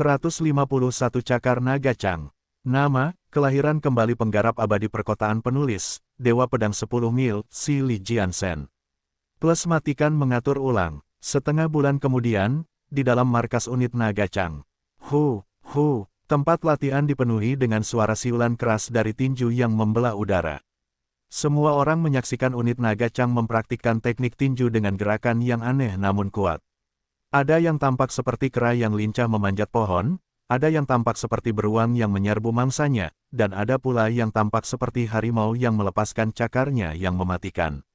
151 Cakar Naga Chang. Nama, kelahiran kembali penggarap abadi perkotaan penulis, Dewa Pedang 10 Mil, Si Li Jiansen. Plus matikan mengatur ulang. Setengah bulan kemudian, di dalam markas unit Naga Chang. Tempat latihan dipenuhi dengan suara siulan keras dari tinju yang membelah udara. Semua orang menyaksikan unit Naga Chang mempraktikkan teknik tinju dengan gerakan yang aneh namun kuat. Ada yang tampak seperti kera yang lincah memanjat pohon, ada yang tampak seperti beruang yang menyerbu mangsanya, dan ada pula yang tampak seperti harimau yang melepaskan cakarnya yang mematikan.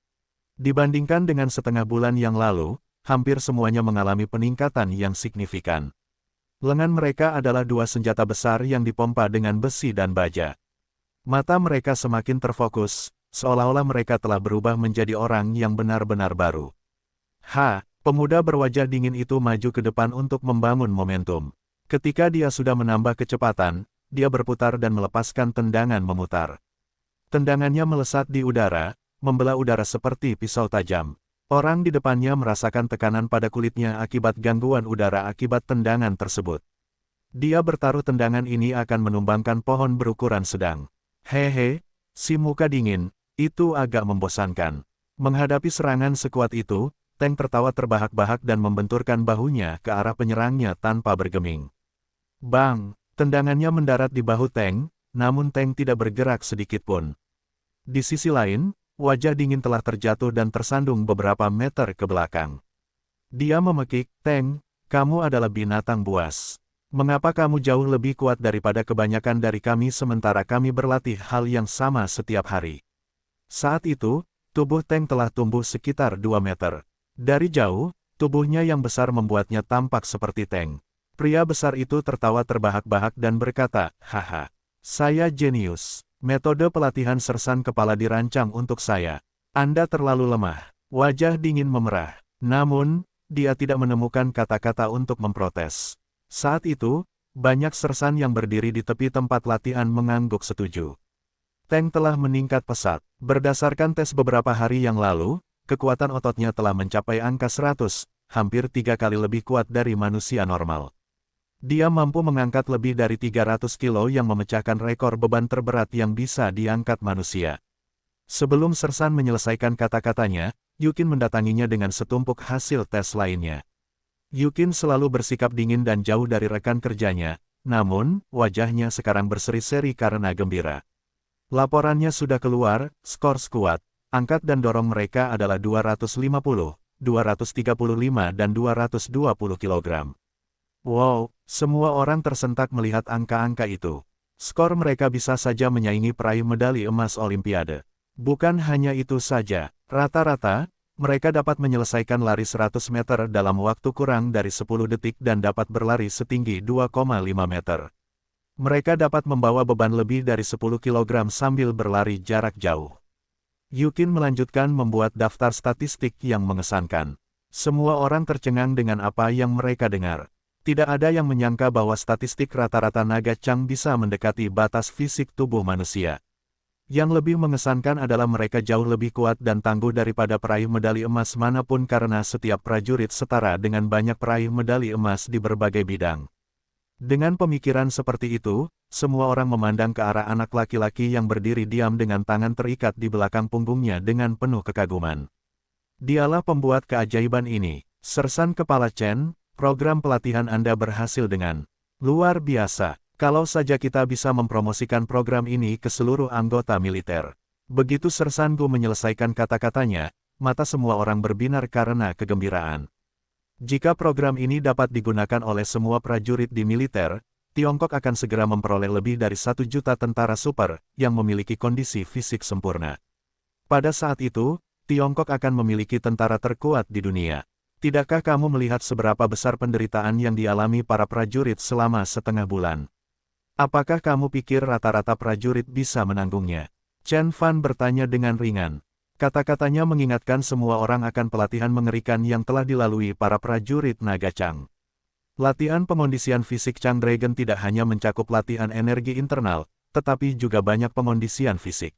Dibandingkan dengan setengah bulan yang lalu, hampir semuanya mengalami peningkatan yang signifikan. Lengan mereka adalah dua senjata besar yang dipompa dengan besi dan baja. Mata mereka semakin terfokus, seolah-olah mereka telah berubah menjadi orang yang benar-benar baru. Pemuda berwajah dingin itu maju ke depan untuk membangun momentum. Ketika dia sudah menambah kecepatan, dia berputar dan melepaskan tendangan memutar. Tendangannya melesat di udara, membelah udara seperti pisau tajam. Orang di depannya merasakan tekanan pada kulitnya akibat gangguan udara akibat tendangan tersebut. Dia bertaruh tendangan ini akan menumbangkan pohon berukuran sedang. Si muka dingin, itu agak membosankan. Menghadapi serangan sekuat itu, Teng tertawa terbahak-bahak dan membenturkan bahunya ke arah penyerangnya tanpa bergeming. Bang! Tendangannya mendarat di bahu Teng, namun Teng tidak bergerak sedikitpun. Di sisi lain, wajah dingin telah terjatuh dan tersandung beberapa meter ke belakang. Dia memekik, Teng, kamu adalah binatang buas. Mengapa kamu jauh lebih kuat daripada kebanyakan dari kami sementara kami berlatih hal yang sama setiap hari? Saat itu, tubuh Teng telah tumbuh sekitar 2 meter. Dari jauh, tubuhnya yang besar membuatnya tampak seperti Teng. Pria besar itu tertawa terbahak-bahak dan berkata, saya jenius. Metode pelatihan sersan kepala dirancang untuk saya. Anda terlalu lemah. Wajah dingin memerah. Namun, dia tidak menemukan kata-kata untuk memprotes. Saat itu, banyak sersan yang berdiri di tepi tempat latihan mengangguk setuju. Teng telah meningkat pesat. Berdasarkan tes beberapa hari yang lalu, kekuatan ototnya telah mencapai angka 100, hampir 3 kali lebih kuat dari manusia normal. Dia mampu mengangkat lebih dari 300 kilo yang memecahkan rekor beban terberat yang bisa diangkat manusia. Sebelum sersan menyelesaikan kata-katanya, Yukin mendatanginya dengan setumpuk hasil tes lainnya. Yukin selalu bersikap dingin dan jauh dari rekan kerjanya, namun, wajahnya sekarang berseri-seri karena gembira. Laporannya sudah keluar, skor skuad, angkat dan dorong mereka adalah 250, 235 dan 220 kg. Wow, semua orang tersentak melihat angka-angka itu. Skor mereka bisa saja menyaingi peraih medali emas Olimpiade. Bukan hanya itu saja, rata-rata, mereka dapat menyelesaikan lari 100 meter dalam waktu kurang dari 10 detik dan dapat berlari setinggi 2,5 meter. Mereka dapat membawa beban lebih dari 10 kg sambil berlari jarak jauh. Yukin melanjutkan membuat daftar statistik yang mengesankan. Semua orang tercengang dengan apa yang mereka dengar. Tidak ada yang menyangka bahwa statistik rata-rata Naga Chang bisa mendekati batas fisik tubuh manusia. Yang lebih mengesankan adalah mereka jauh lebih kuat dan tangguh daripada peraih medali emas manapun karena setiap prajurit setara dengan banyak peraih medali emas di berbagai bidang. Dengan pemikiran seperti itu, semua orang memandang ke arah anak laki-laki yang berdiri diam dengan tangan terikat di belakang punggungnya dengan penuh kekaguman. Dialah pembuat keajaiban ini. Sersan Kepala Chen, program pelatihan Anda berhasil dengan luar biasa. Kalau saja kita bisa mempromosikan program ini ke seluruh anggota militer. Begitu Sersan Gu menyelesaikan kata-katanya, mata semua orang berbinar karena kegembiraan. Jika program ini dapat digunakan oleh semua prajurit di militer, Tiongkok akan segera memperoleh lebih dari 1 juta tentara super, yang memiliki kondisi fisik sempurna. Pada saat itu, Tiongkok akan memiliki tentara terkuat di dunia. Tidakkah kamu melihat seberapa besar penderitaan yang dialami para prajurit selama setengah bulan? Apakah kamu pikir rata-rata prajurit bisa menanggungnya? Chen Fan bertanya dengan ringan. Kata-katanya mengingatkan semua orang akan pelatihan mengerikan yang telah dilalui para prajurit Naga Chang. Latihan pengondisian fisik Chang Dragon tidak hanya mencakup latihan energi internal, tetapi juga banyak pengondisian fisik.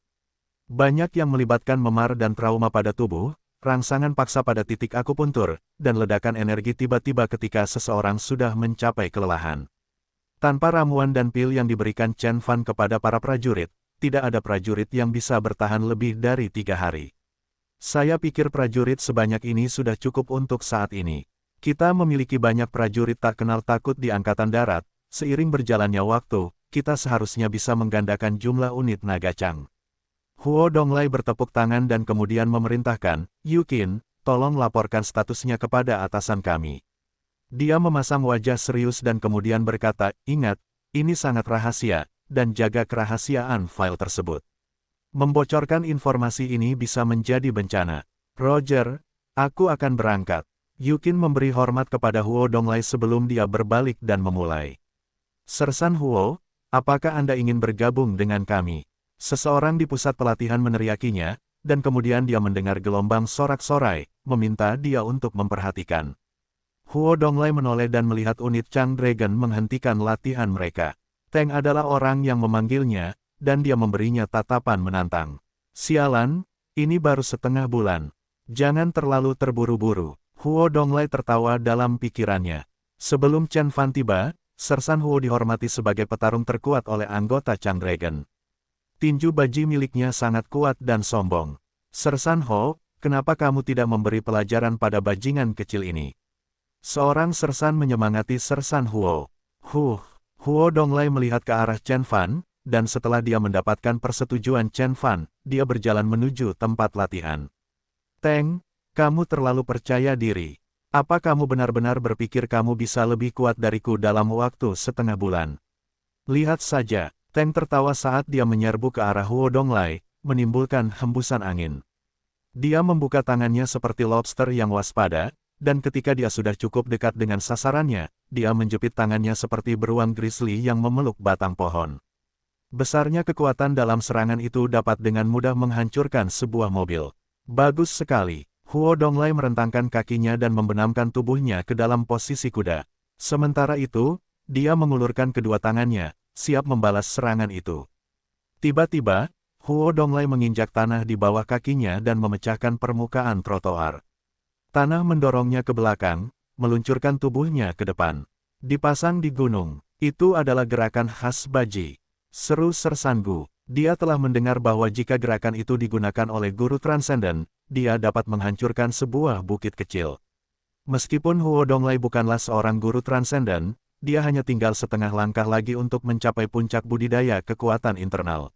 Banyak yang melibatkan memar dan trauma pada tubuh, rangsangan paksa pada titik akupuntur, dan ledakan energi tiba-tiba ketika seseorang sudah mencapai kelelahan. Tanpa ramuan dan pil yang diberikan Chen Fan kepada para prajurit, tidak ada prajurit yang bisa bertahan lebih dari 3 hari. Saya pikir prajurit sebanyak ini sudah cukup untuk saat ini. Kita memiliki banyak prajurit tak kenal takut di Angkatan Darat, seiring berjalannya waktu, kita seharusnya bisa menggandakan jumlah unit naga Chang. Huo Donglai bertepuk tangan dan kemudian memerintahkan, Yukin, tolong laporkan statusnya kepada atasan kami. Dia memasang wajah serius dan kemudian berkata, ingat, ini sangat rahasia, dan jaga kerahasiaan file tersebut. Membocorkan informasi ini bisa menjadi bencana. Roger, aku akan berangkat. Yukin memberi hormat kepada Huo Donglai sebelum dia berbalik dan memulai. Sersan Huo, apakah Anda ingin bergabung dengan kami? Seseorang di pusat pelatihan meneriakinya, dan kemudian dia mendengar gelombang sorak-sorai, meminta dia untuk memperhatikan. Huo Donglai menoleh dan melihat unit Chang Dragon menghentikan latihan mereka. Teng adalah orang yang memanggilnya, dan dia memberinya tatapan menantang. Sialan, ini baru setengah bulan. Jangan terlalu terburu-buru. Huo Donglai tertawa dalam pikirannya. Sebelum Chen Fan tiba, Sersan Huo dihormati sebagai petarung terkuat oleh anggota Chang Dragon. Tinju baji miliknya sangat kuat dan sombong. Sersan Huo, kenapa kamu tidak memberi pelajaran pada bajingan kecil ini? Seorang sersan menyemangati Sersan Huo. Huo Donglai melihat ke arah Chen Fan, dan setelah dia mendapatkan persetujuan Chen Fan, dia berjalan menuju tempat latihan. Teng, kamu terlalu percaya diri. Apa kamu benar-benar berpikir kamu bisa lebih kuat dariku dalam waktu setengah bulan? Lihat saja, Teng tertawa saat dia menyerbu ke arah Huo Donglai, menimbulkan hembusan angin. Dia membuka tangannya seperti lobster yang waspada, dan ketika dia sudah cukup dekat dengan sasarannya, dia menjepit tangannya seperti beruang grizzly yang memeluk batang pohon. Besarnya kekuatan dalam serangan itu dapat dengan mudah menghancurkan sebuah mobil. Bagus sekali. Huo Donglai merentangkan kakinya dan membenamkan tubuhnya ke dalam posisi kuda. Sementara itu, dia mengulurkan kedua tangannya, siap membalas serangan itu. Tiba-tiba, Huo Donglai menginjak tanah di bawah kakinya dan memecahkan permukaan trotoar. Tanah mendorongnya ke belakang, meluncurkan tubuhnya ke depan. Dipasang di gunung, itu adalah gerakan khas baji. Seru Sersan Gu. Dia telah mendengar bahwa jika gerakan itu digunakan oleh guru transenden, dia dapat menghancurkan sebuah bukit kecil. Meskipun Huo Donglai bukanlah seorang guru transenden, dia hanya tinggal setengah langkah lagi untuk mencapai puncak budidaya kekuatan internal.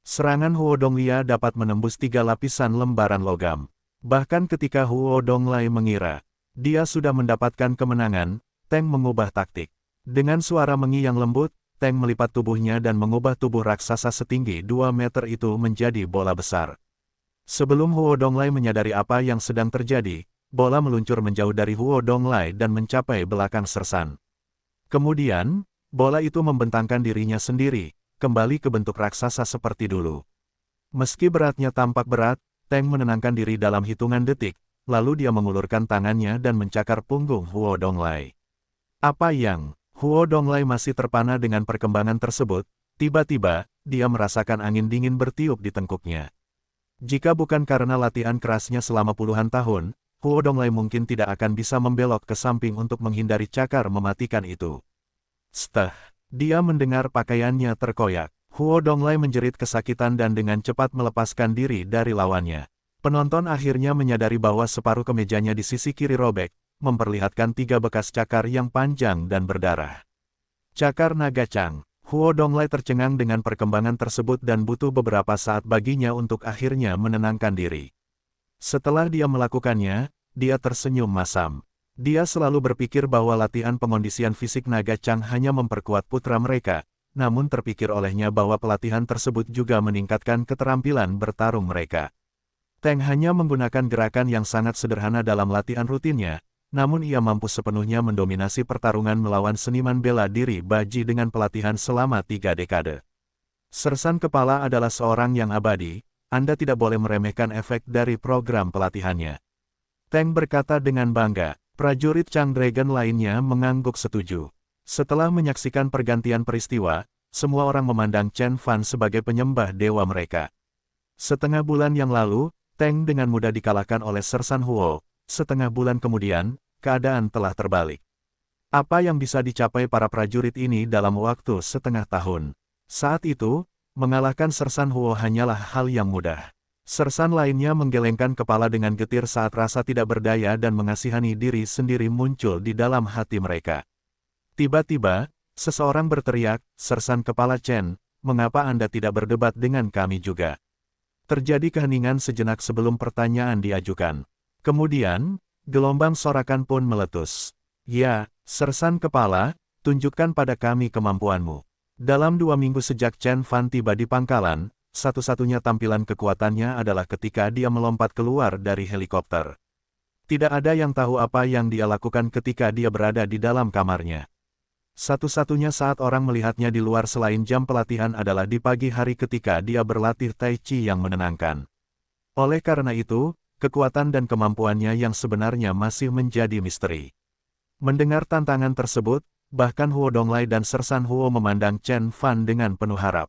Serangan Huo Donglai dapat menembus 3 lapisan lembaran logam. Bahkan ketika Huo Donglai mengira dia sudah mendapatkan kemenangan, Teng mengubah taktik. Dengan suara mengi yang lembut, Teng melipat tubuhnya dan mengubah tubuh raksasa setinggi 2 meter itu menjadi bola besar. Sebelum Huo Donglai menyadari apa yang sedang terjadi, bola meluncur menjauh dari Huo Donglai dan mencapai belakang Sersan. Kemudian, bola itu membentangkan dirinya sendiri, kembali ke bentuk raksasa seperti dulu. Meski beratnya tampak berat, Teng menenangkan diri dalam hitungan detik, lalu dia mengulurkan tangannya dan mencakar punggung Huo Donglai. Apa yang... Huo Donglai masih terpana dengan perkembangan tersebut, tiba-tiba, dia merasakan angin dingin bertiup di tengkuknya. Jika bukan karena latihan kerasnya selama puluhan tahun, Huo Donglai mungkin tidak akan bisa membelok ke samping untuk menghindari cakar mematikan itu. Steh, dia mendengar pakaiannya terkoyak. Huo Donglai menjerit kesakitan dan dengan cepat melepaskan diri dari lawannya. Penonton akhirnya menyadari bahwa separuh kemejanya di sisi kiri robek, memperlihatkan 3 bekas cakar yang panjang dan berdarah. Cakar naga Chang. Huo Donglai tercengang dengan perkembangan tersebut dan butuh beberapa saat baginya untuk akhirnya menenangkan diri. Setelah dia melakukannya, dia tersenyum masam. Dia selalu berpikir bahwa latihan pengondisian fisik naga Chang hanya memperkuat putra mereka, namun terpikir olehnya bahwa pelatihan tersebut juga meningkatkan keterampilan bertarung mereka. Teng hanya menggunakan gerakan yang sangat sederhana dalam latihan rutinnya, namun ia mampu sepenuhnya mendominasi pertarungan melawan seniman bela diri baji dengan pelatihan selama 3 dekade. Sersan kepala adalah seorang yang abadi, Anda tidak boleh meremehkan efek dari program pelatihannya. Teng berkata dengan bangga. Prajurit Chang Dragon lainnya mengangguk setuju. Setelah menyaksikan pergantian peristiwa, semua orang memandang Chen Fan sebagai penyembah dewa mereka. Setengah bulan yang lalu, Teng dengan mudah dikalahkan oleh Sersan Huo. Setengah bulan kemudian, keadaan telah terbalik. Apa yang bisa dicapai para prajurit ini dalam waktu setengah tahun? Saat itu, mengalahkan Sersan Huo hanyalah hal yang mudah. Sersan lainnya menggelengkan kepala dengan getir saat rasa tidak berdaya dan mengasihani diri sendiri muncul di dalam hati mereka. Tiba-tiba, seseorang berteriak, "Sersan Kepala Chen, mengapa Anda tidak berdebat dengan kami juga?" Terjadi keheningan sejenak sebelum pertanyaan diajukan. Kemudian, gelombang sorakan pun meletus. "Ya, Sersan Kepala, tunjukkan pada kami kemampuanmu." Dalam 2 minggu sejak Chen Fan tiba di pangkalan, satu-satunya tampilan kekuatannya adalah ketika dia melompat keluar dari helikopter. Tidak ada yang tahu apa yang dia lakukan ketika dia berada di dalam kamarnya. Satu-satunya saat orang melihatnya di luar selain jam pelatihan adalah di pagi hari ketika dia berlatih Tai Chi yang menenangkan. Oleh karena itu, kekuatan dan kemampuannya yang sebenarnya masih menjadi misteri. Mendengar tantangan tersebut, bahkan Huo Donglai dan Sersan Huo memandang Chen Fan dengan penuh harap.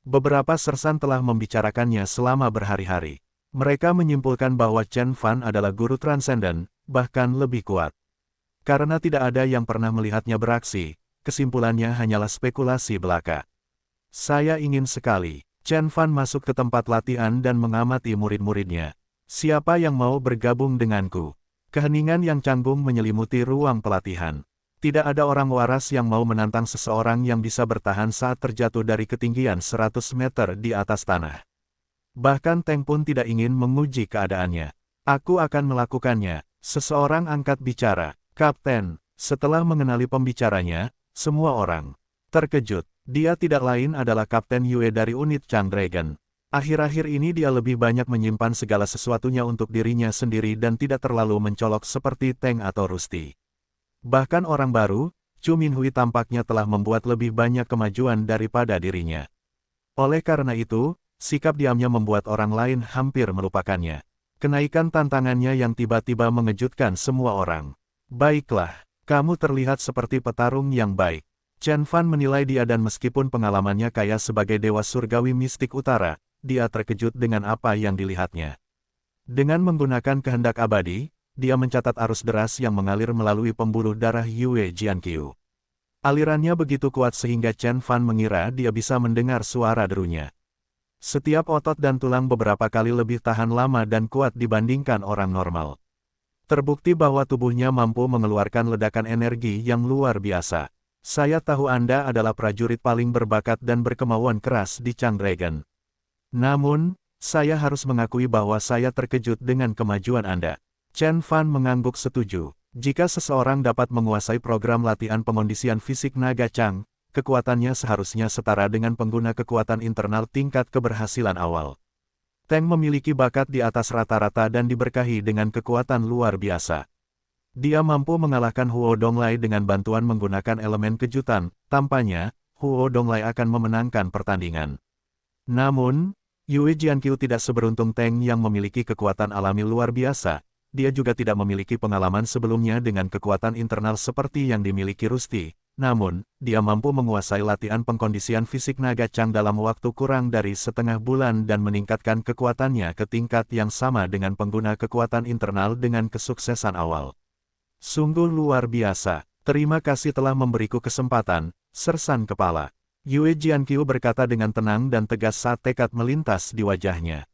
Beberapa sersan telah membicarakannya selama berhari-hari. Mereka menyimpulkan bahwa Chen Fan adalah guru transenden, bahkan lebih kuat. Karena tidak ada yang pernah melihatnya beraksi, kesimpulannya hanyalah spekulasi belaka. "Saya ingin sekali." Chen Fan masuk ke tempat latihan dan mengamati murid-muridnya. "Siapa yang mau bergabung denganku?" Keheningan yang canggung menyelimuti ruang pelatihan. Tidak ada orang waras yang mau menantang seseorang yang bisa bertahan saat terjatuh dari ketinggian 100 meter di atas tanah. Bahkan Teng pun tidak ingin menguji keadaannya. "Aku akan melakukannya." Seseorang angkat bicara. "Kapten." Setelah mengenali pembicaranya, semua orang terkejut. Dia tidak lain adalah Kapten Yue dari unit Chang Dragon. Akhir-akhir ini dia lebih banyak menyimpan segala sesuatunya untuk dirinya sendiri dan tidak terlalu mencolok seperti Teng atau Rusty. Bahkan orang baru, Chu Minhui tampaknya telah membuat lebih banyak kemajuan daripada dirinya. Oleh karena itu, sikap diamnya membuat orang lain hampir melupakannya. Kenaikan tantangannya yang tiba-tiba mengejutkan semua orang. "Baiklah, kamu terlihat seperti petarung yang baik." Chen Fan menilai dia dan meskipun pengalamannya kaya sebagai dewa surgawi mistik utara, dia terkejut dengan apa yang dilihatnya. Dengan menggunakan kehendak abadi, dia mencatat arus deras yang mengalir melalui pembuluh darah Yue Jianqiu. Alirannya begitu kuat sehingga Chen Fan mengira dia bisa mendengar suara derunya. Setiap otot dan tulang beberapa kali lebih tahan lama dan kuat dibandingkan orang normal. Terbukti bahwa tubuhnya mampu mengeluarkan ledakan energi yang luar biasa. "Saya tahu Anda adalah prajurit paling berbakat dan berkemauan keras di Chang Dragon. Namun, saya harus mengakui bahwa saya terkejut dengan kemajuan Anda." Chen Fan mengangguk setuju. Jika seseorang dapat menguasai program latihan pengondisian fisik naga Chang, kekuatannya seharusnya setara dengan pengguna kekuatan internal tingkat keberhasilan awal. Teng memiliki bakat di atas rata-rata dan diberkahi dengan kekuatan luar biasa. Dia mampu mengalahkan Huo Donglai dengan bantuan menggunakan elemen kejutan. Tampaknya, Huo Donglai akan memenangkan pertandingan. Namun, Yue Jianqiu tidak seberuntung Teng yang memiliki kekuatan alami luar biasa. Dia juga tidak memiliki pengalaman sebelumnya dengan kekuatan internal seperti yang dimiliki Rusty. Namun, dia mampu menguasai latihan pengkondisian fisik naga Chang dalam waktu kurang dari setengah bulan dan meningkatkan kekuatannya ke tingkat yang sama dengan pengguna kekuatan internal dengan kesuksesan awal. "Sungguh luar biasa. Terima kasih telah memberiku kesempatan, Sersan Kepala." Yue Jianqiu berkata dengan tenang dan tegas saat tekad melintas di wajahnya.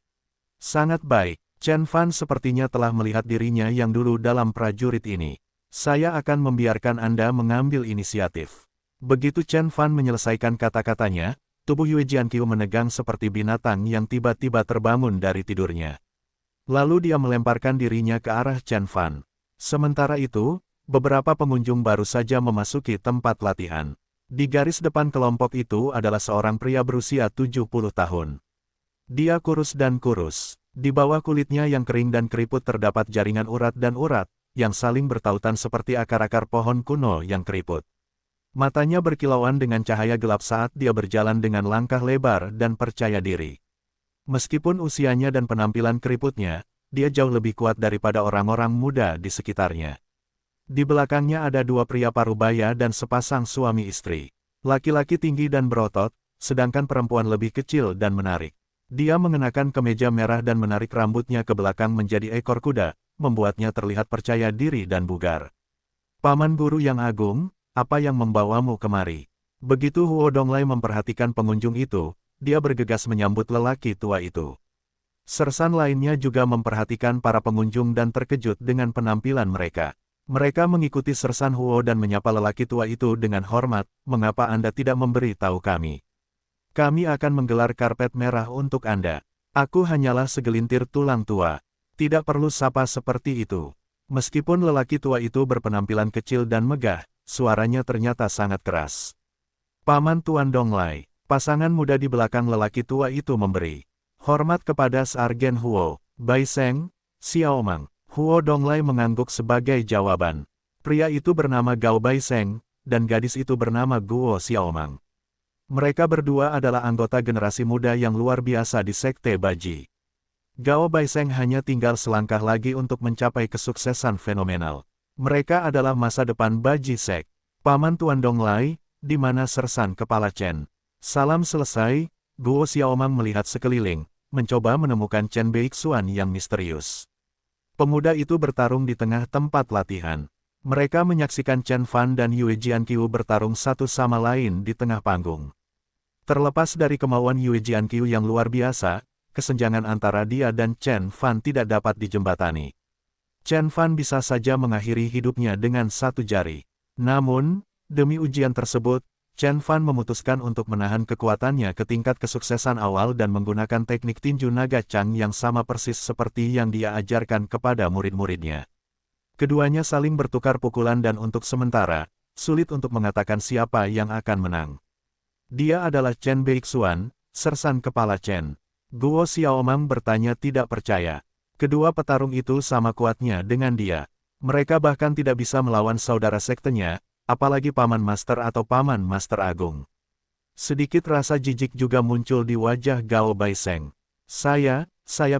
"Sangat baik. Chen Fan sepertinya telah melihat dirinya yang dulu dalam prajurit ini. Saya akan membiarkan Anda mengambil inisiatif." Begitu Chen Fan menyelesaikan kata-katanya, tubuh Yue Jianqiu menegang seperti binatang yang tiba-tiba terbangun dari tidurnya. Lalu dia melemparkan dirinya ke arah Chen Fan. Sementara itu, beberapa pengunjung baru saja memasuki tempat latihan. Di garis depan kelompok itu adalah seorang pria berusia 70 tahun. Dia kurus dan kurus. Di bawah kulitnya yang kering dan keriput terdapat jaringan urat dan urat, yang saling bertautan seperti akar-akar pohon kuno yang keriput. Matanya berkilauan dengan cahaya gelap saat dia berjalan dengan langkah lebar dan percaya diri. Meskipun usianya dan penampilan keriputnya, dia jauh lebih kuat daripada orang-orang muda di sekitarnya. Di belakangnya ada dua pria parubaya dan sepasang suami istri. Laki-laki tinggi dan berotot, sedangkan perempuan lebih kecil dan menarik. Dia mengenakan kemeja merah dan menarik rambutnya ke belakang menjadi ekor kuda, membuatnya terlihat percaya diri dan bugar. Paman guru yang agung, apa yang membawamu kemari? Begitu Huo Donglai memperhatikan pengunjung itu, dia bergegas menyambut lelaki tua itu. Sersan lainnya juga memperhatikan para pengunjung dan terkejut dengan penampilan mereka. Mereka mengikuti Sersan Huo dan menyapa lelaki tua itu dengan hormat, "Mengapa Anda tidak memberi tahu kami? Kami akan menggelar karpet merah untuk Anda. Aku hanyalah segelintir tulang tua. Tidak perlu sapa seperti itu." Meskipun lelaki tua itu berpenampilan kecil dan megah, suaranya ternyata sangat keras. "Paman Tuan Donglai," pasangan muda di belakang lelaki tua itu memberi hormat kepada Sargen Huo, "Bai Seng, Xiaomang." Huo Donglai mengangguk sebagai jawaban. Pria itu bernama Gao Bai Seng, dan gadis itu bernama Guo Xiaomang. Mereka berdua adalah anggota generasi muda yang luar biasa di Sekte Baji. Gao Bai Seng hanya tinggal selangkah lagi untuk mencapai kesuksesan fenomenal. Mereka adalah masa depan Baji Sek. "Paman Tuan Donglai, di mana Sersan Kepala Chen?" Salam selesai, Guo Xiaomang melihat sekeliling, mencoba menemukan Chen Beixuan yang misterius. Pemuda itu bertarung di tengah tempat latihan. Mereka menyaksikan Chen Fan dan Yue Jianqiu bertarung satu sama lain di tengah panggung. Terlepas dari kemauan Yue Jianqiu yang luar biasa, kesenjangan antara dia dan Chen Fan tidak dapat dijembatani. Chen Fan bisa saja mengakhiri hidupnya dengan satu jari. Namun, demi ujian tersebut, Chen Fan memutuskan untuk menahan kekuatannya ke tingkat kesuksesan awal dan menggunakan teknik tinju naga Chang yang sama persis seperti yang dia ajarkan kepada murid-muridnya. Keduanya saling bertukar pukulan dan untuk sementara, sulit untuk mengatakan siapa yang akan menang. Dia adalah Chen Beixuan, Sersan Kepala Chen. Guo Xiaomang bertanya tidak percaya. Kedua petarung itu sama kuatnya dengan dia. Mereka bahkan tidak bisa melawan saudara sektenya, apalagi Paman Master atau Paman Master Agung. Sedikit rasa jijik juga muncul di wajah Gao Bai Seng. Saya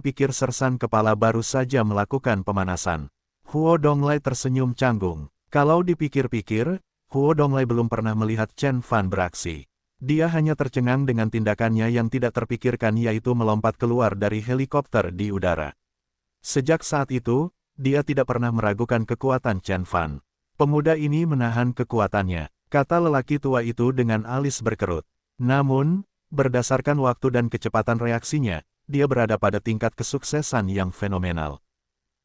pikir Sersan Kepala baru saja melakukan pemanasan." Huo Donglai tersenyum canggung. Kalau dipikir-pikir, Huo Donglai belum pernah melihat Chen Fan beraksi. Dia hanya tercengang dengan tindakannya yang tidak terpikirkan, yaitu melompat keluar dari helikopter di udara. Sejak saat itu, dia tidak pernah meragukan kekuatan Chen Fan. "Pemuda ini menahan kekuatannya," kata lelaki tua itu dengan alis berkerut. Namun, berdasarkan waktu dan kecepatan reaksinya, dia berada pada tingkat kesuksesan yang fenomenal.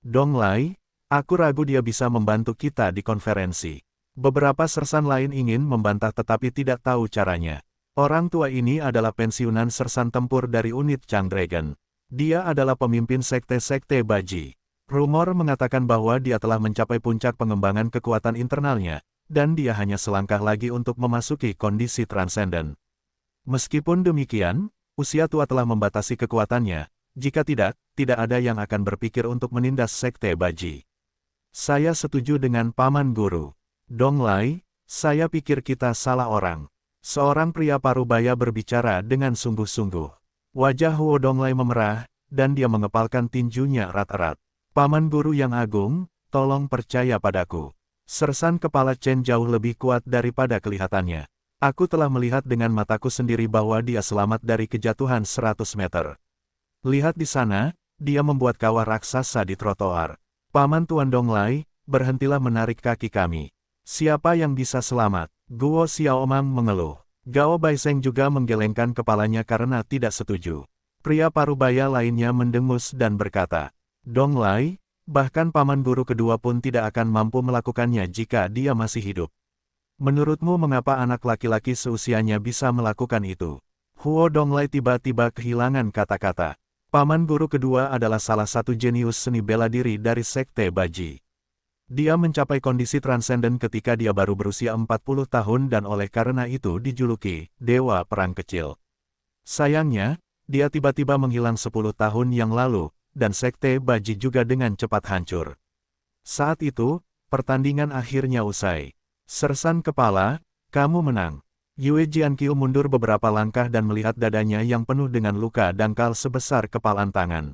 "Donglai, aku ragu dia bisa membantu kita di konferensi." Beberapa sersan lain ingin membantah tetapi tidak tahu caranya. Orang tua ini adalah pensiunan sersan tempur dari unit Chang Dragon. Dia adalah pemimpin sekte-sekte Baji. Rumor mengatakan bahwa dia telah mencapai puncak pengembangan kekuatan internalnya, dan dia hanya selangkah lagi untuk memasuki kondisi transenden. Meskipun demikian, usia tua telah membatasi kekuatannya. Jika tidak ada yang akan berpikir untuk menindas sekte Baji. "Saya setuju dengan Paman Guru. Donglai, saya pikir kita salah orang." Seorang pria parubaya berbicara dengan sungguh-sungguh. Wajah Huo Donglai memerah, dan dia mengepalkan tinjunya erat-erat. "Paman Guru yang agung, tolong percaya padaku. Sersan Kepala Chen jauh lebih kuat daripada kelihatannya. Aku telah melihat dengan mataku sendiri bahwa dia selamat dari kejatuhan 100 meter. Lihat di sana, dia membuat kawah raksasa di trotoar. Paman Tuan Donglai, berhentilah menarik kaki kami. Siapa yang bisa selamat?" Guo Xiaomang mengeluh. Gao Bai Seng juga menggelengkan kepalanya karena tidak setuju. Pria parubaya lainnya mendengus dan berkata, "Donglai, bahkan Paman Guru kedua pun tidak akan mampu melakukannya jika dia masih hidup. Menurutmu mengapa anak laki-laki seusianya bisa melakukan itu?" Huo Donglai tiba-tiba kehilangan kata-kata. Paman Guru kedua adalah salah satu jenius seni bela diri dari Sekte Baji. Dia mencapai kondisi transenden ketika dia baru berusia 40 tahun dan oleh karena itu dijuluki Dewa Perang Kecil. Sayangnya, dia tiba-tiba menghilang 10 tahun yang lalu, dan Sekte Baji juga dengan cepat hancur. Saat itu, pertandingan akhirnya usai. "Sersan Kepala, kamu menang." Yue Jianqiu mundur beberapa langkah dan melihat dadanya yang penuh dengan luka dangkal sebesar kepalan tangan.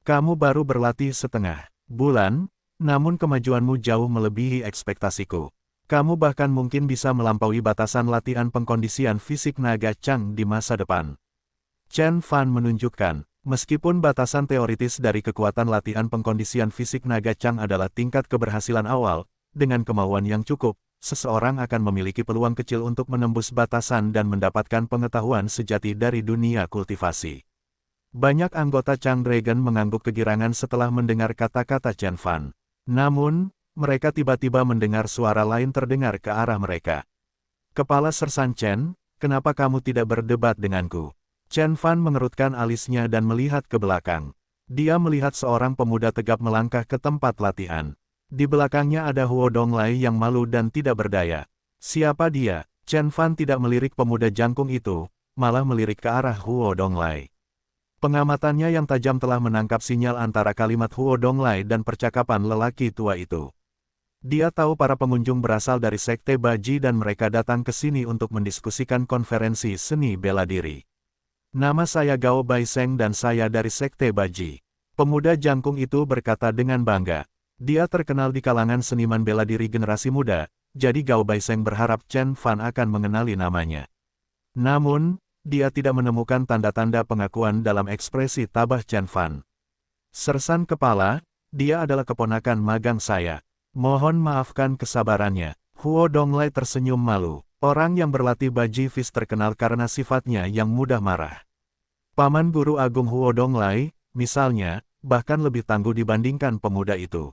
"Kamu baru berlatih setengah bulan, namun kemajuanmu jauh melebihi ekspektasiku. Kamu bahkan mungkin bisa melampaui batasan latihan pengkondisian fisik naga Chang di masa depan." Chen Fan menunjukkan, meskipun batasan teoritis dari kekuatan latihan pengkondisian fisik naga Chang adalah tingkat keberhasilan awal, dengan kemauan yang cukup, seseorang akan memiliki peluang kecil untuk menembus batasan dan mendapatkan pengetahuan sejati dari dunia kultivasi. Banyak anggota Chang Dragon mengangguk kegirangan setelah mendengar kata-kata Chen Fan. Namun, mereka tiba-tiba mendengar suara lain terdengar ke arah mereka. Kepala Sersan Chen, kenapa kamu tidak berdebat denganku? Chen Fan mengerutkan alisnya dan melihat ke belakang. Dia melihat seorang pemuda tegap melangkah ke tempat latihan. Di belakangnya ada Huo Donglai yang malu dan tidak berdaya. Siapa dia? Chen Fan tidak melirik pemuda jangkung itu, malah melirik ke arah Huo Donglai. Pengamatannya yang tajam telah menangkap sinyal antara kalimat Huo Donglai dan percakapan lelaki tua itu. Dia tahu para pengunjung berasal dari Sekte Baji dan mereka datang ke sini untuk mendiskusikan konferensi seni bela diri. Nama saya Gao Baiseng dan saya dari Sekte Baji. Pemuda jangkung itu berkata dengan bangga. Dia terkenal di kalangan seniman bela diri generasi muda, jadi Gao Baiseng berharap Chen Fan akan mengenali namanya. Namun, dia tidak menemukan tanda-tanda pengakuan dalam ekspresi tabah Chen Fan. Sersan kepala, dia adalah keponakan magang saya. Mohon maafkan kesabarannya. Huo Donglai tersenyum malu. Orang yang berlatih Baji Fist terkenal karena sifatnya yang mudah marah. Paman Guru Agung Huo Donglai, misalnya, bahkan lebih tangguh dibandingkan pemuda itu.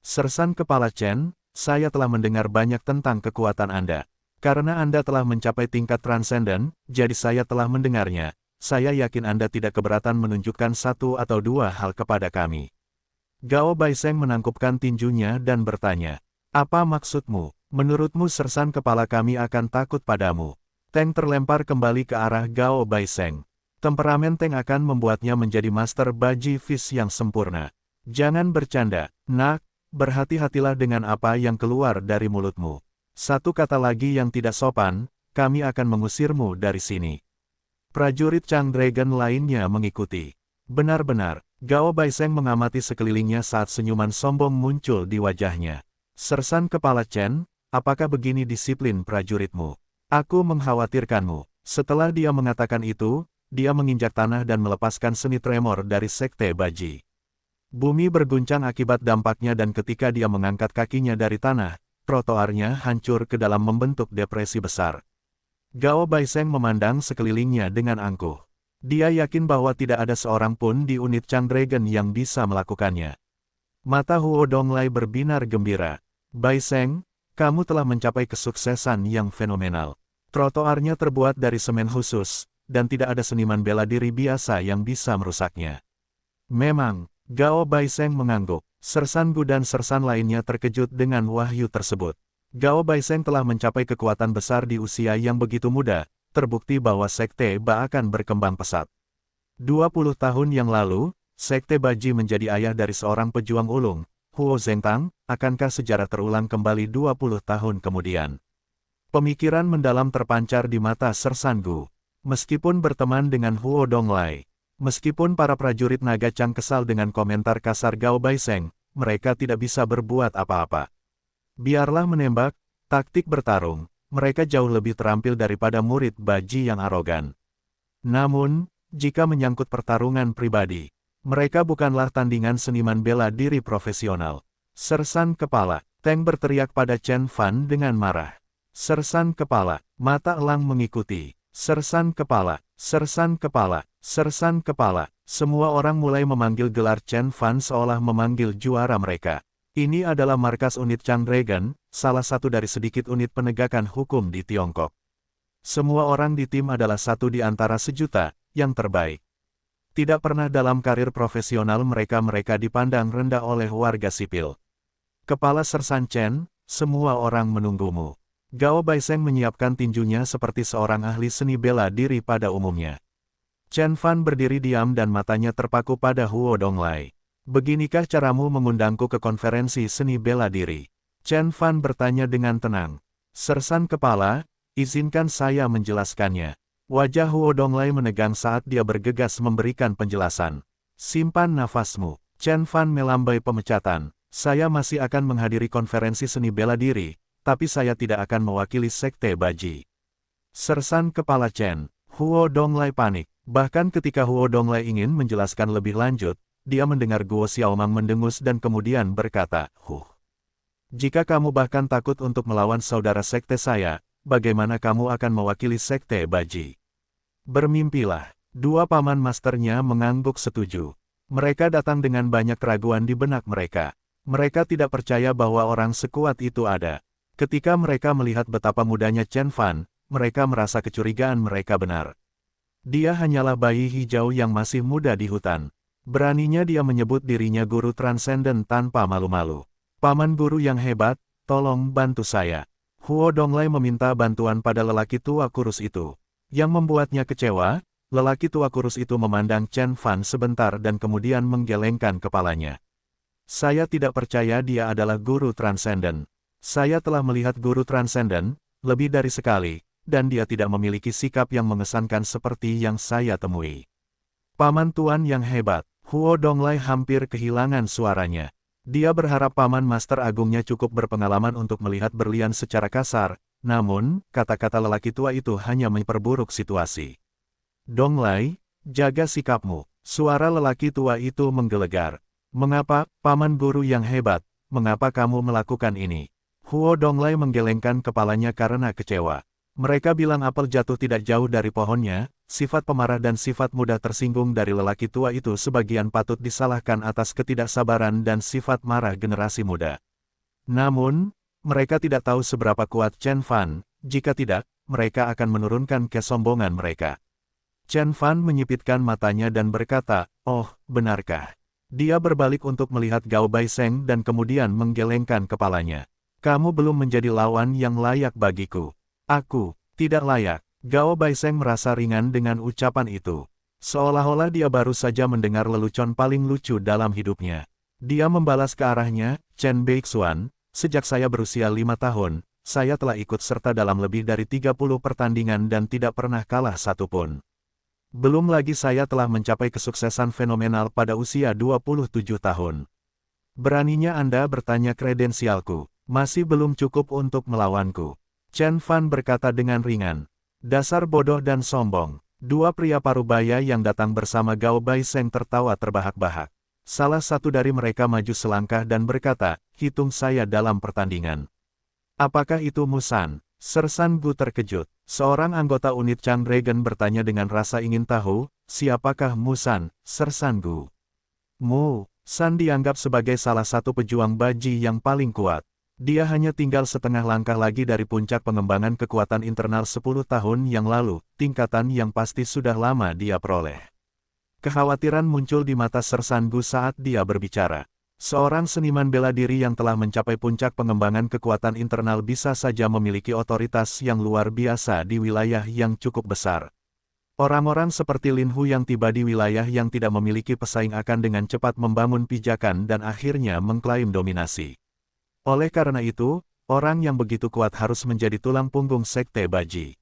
Sersan kepala Chen, saya telah mendengar banyak tentang kekuatan Anda. Karena Anda telah mencapai tingkat transenden, jadi saya telah mendengarnya. Saya yakin Anda tidak keberatan menunjukkan satu atau dua hal kepada kami. Gao Baiseng menangkupkan tinjunya dan bertanya, apa maksudmu? Menurutmu sersan kepala kami akan takut padamu? Teng terlempar kembali ke arah Gao Baiseng. Temperamen Teng akan membuatnya menjadi master Baji Fist yang sempurna. Jangan bercanda, nak, berhati-hatilah dengan apa yang keluar dari mulutmu. Satu kata lagi yang tidak sopan, kami akan mengusirmu dari sini. Prajurit Chang Dragon lainnya mengikuti. Benar-benar, Gao Baiseng mengamati sekelilingnya saat senyuman sombong muncul di wajahnya. Sersan kepala Chen, apakah begini disiplin prajuritmu? Aku mengkhawatirkanmu. Setelah dia mengatakan itu, dia menginjak tanah dan melepaskan seni tremor dari Sekte Baji. Bumi berguncang akibat dampaknya dan ketika dia mengangkat kakinya dari tanah, trotoarnya hancur ke dalam membentuk depresi besar. Gao Baiseng memandang sekelilingnya dengan angkuh. Dia yakin bahwa tidak ada seorang pun di unit Chang Dragon yang bisa melakukannya. Mata Huo Donglai berbinar gembira. Baiseng, kamu telah mencapai kesuksesan yang fenomenal. Trotoarnya terbuat dari semen khusus, dan tidak ada seniman bela diri biasa yang bisa merusaknya. Memang, Gao Baiseng mengangguk. Sersan Gu dan sersan lainnya terkejut dengan wahyu tersebut. Gao Baiseng telah mencapai kekuatan besar di usia yang begitu muda, terbukti bahwa Sekte Ba akan berkembang pesat. 20 tahun yang lalu, Sekte Baji menjadi ayah dari seorang pejuang ulung, Huo Zhengtang, akankah sejarah terulang kembali 20 tahun kemudian? Pemikiran mendalam terpancar di mata Sersan Gu. Meskipun berteman dengan Huo Donglai, meskipun para prajurit naga Chang kesal dengan komentar kasar Gao Baiseng, mereka tidak bisa berbuat apa-apa. Biarlah menembak, taktik bertarung, mereka jauh lebih terampil daripada murid Baji yang arogan. Namun, jika menyangkut pertarungan pribadi, mereka bukanlah tandingan seniman bela diri profesional. Sersan kepala, Teng berteriak pada Chen Fan dengan marah. Sersan kepala, mata elang mengikuti. Sersan kepala, sersan kepala, sersan kepala. Semua orang mulai memanggil gelar Chen Fan seolah memanggil juara mereka. Ini adalah markas unit Chang Dragon, salah satu dari sedikit unit penegakan hukum di Tiongkok. Semua orang di tim adalah satu di antara sejuta, yang terbaik. Tidak pernah dalam karir profesional mereka dipandang rendah oleh warga sipil. Kepala Sersan Chen, semua orang menunggumu. Gao Baiseng menyiapkan tinjunya seperti seorang ahli seni bela diri pada umumnya. Chen Fan berdiri diam dan matanya terpaku pada Huo Donglai. Beginikah caramu mengundangku ke konferensi seni bela diri? Chen Fan bertanya dengan tenang. Sersan kepala, izinkan saya menjelaskannya. Wajah Huo Donglai menegang saat dia bergegas memberikan penjelasan. Simpan nafasmu. Chen Fan melambai pemecatan. Saya masih akan menghadiri konferensi seni bela diri, tapi saya tidak akan mewakili Sekte Baji. Sersan kepala Chen, Huo Donglai panik. Bahkan ketika Huo Donglai ingin menjelaskan lebih lanjut, dia mendengar Guo Xiaomang mendengus dan kemudian berkata, Jika kamu bahkan takut untuk melawan saudara sekte saya, bagaimana kamu akan mewakili sekte Baji? Bermimpilah. Dua paman masternya mengangguk setuju. Mereka datang dengan banyak keraguan di benak mereka. Mereka tidak percaya bahwa orang sekuat itu ada. Ketika mereka melihat betapa mudanya Chen Fan, mereka merasa kecurigaan mereka benar. Dia hanyalah bayi hijau yang masih muda di hutan. Beraninya dia menyebut dirinya guru transenden tanpa malu-malu. Paman guru yang hebat, tolong bantu saya. Huo Donglai meminta bantuan pada lelaki tua kurus itu. Yang membuatnya kecewa, lelaki tua kurus itu memandang Chen Fan sebentar dan kemudian menggelengkan kepalanya. Saya tidak percaya dia adalah guru transenden. Saya telah melihat guru transenden, lebih dari sekali, dan dia tidak memiliki sikap yang mengesankan seperti yang saya temui. Paman tuan yang hebat, Huo Donglai hampir kehilangan suaranya. Dia berharap paman master agungnya cukup berpengalaman untuk melihat berlian secara kasar, namun, kata-kata lelaki tua itu hanya memperburuk situasi. Donglai, jaga sikapmu. Suara lelaki tua itu menggelegar. Mengapa, paman guru yang hebat, mengapa kamu melakukan ini? Huo Donglai menggelengkan kepalanya karena kecewa. Mereka bilang apel jatuh tidak jauh dari pohonnya, sifat pemarah dan sifat mudah tersinggung dari lelaki tua itu sebagian patut disalahkan atas ketidaksabaran dan sifat marah generasi muda. Namun, mereka tidak tahu seberapa kuat Chen Fan, jika tidak, mereka akan menurunkan kesombongan mereka. Chen Fan menyipitkan matanya dan berkata, "Oh, benarkah?" Dia berbalik untuk melihat Gao Baiseng dan kemudian menggelengkan kepalanya. "Kamu belum menjadi lawan yang layak bagiku." "Aku tidak layak." Gao Baiseng merasa ringan dengan ucapan itu. Seolah-olah dia baru saja mendengar lelucon paling lucu dalam hidupnya. Dia membalas ke arahnya, "Chen Beixuan, sejak saya berusia 5 tahun, saya telah ikut serta dalam lebih dari 30 pertandingan dan tidak pernah kalah satupun. Belum lagi saya telah mencapai kesuksesan fenomenal pada usia 27 tahun. Beraninya Anda bertanya kredensialku, masih belum cukup untuk melawanku." Chen Fan berkata dengan ringan. "Dasar bodoh dan sombong." Dua pria parubaya yang datang bersama Gao Baiseng tertawa terbahak-bahak. Salah satu dari mereka maju selangkah dan berkata, "Hitung saya dalam pertandingan." "Apakah itu Musan?" Sersan Gu terkejut. Seorang anggota unit Chang Dragon bertanya dengan rasa ingin tahu, "Siapakah Musan, Sersan Gu?" San dianggap sebagai salah satu pejuang Baji yang paling kuat. Dia hanya tinggal setengah langkah lagi dari puncak pengembangan kekuatan internal 10 tahun yang lalu, tingkatan yang pasti sudah lama dia peroleh. Kekhawatiran muncul di mata Sersan Gu saat dia berbicara. Seorang seniman bela diri yang telah mencapai puncak pengembangan kekuatan internal bisa saja memiliki otoritas yang luar biasa di wilayah yang cukup besar. Orang-orang seperti Lin Hu yang tiba di wilayah yang tidak memiliki pesaing akan dengan cepat membangun pijakan dan akhirnya mengklaim dominasi. Oleh karena itu, orang yang begitu kuat harus menjadi tulang punggung sekte Baji.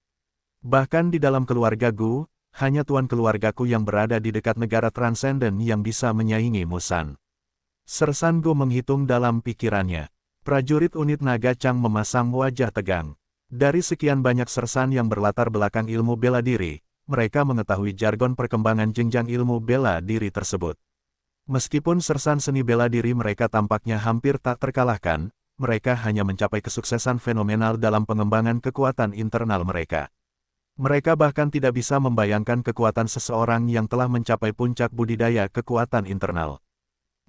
Bahkan di dalam keluarga Gu, hanya tuan keluargaku yang berada di dekat negara transenden yang bisa menyaingi Musan. Sersan Gu menghitung dalam pikirannya. Prajurit unit naga Chang memasang wajah tegang. Dari sekian banyak sersan yang berlatar belakang ilmu bela diri, mereka mengetahui jargon perkembangan jenjang ilmu bela diri tersebut. Meskipun sersan seni bela diri mereka tampaknya hampir tak terkalahkan, mereka hanya mencapai kesuksesan fenomenal dalam pengembangan kekuatan internal mereka. Mereka bahkan tidak bisa membayangkan kekuatan seseorang yang telah mencapai puncak budidaya kekuatan internal.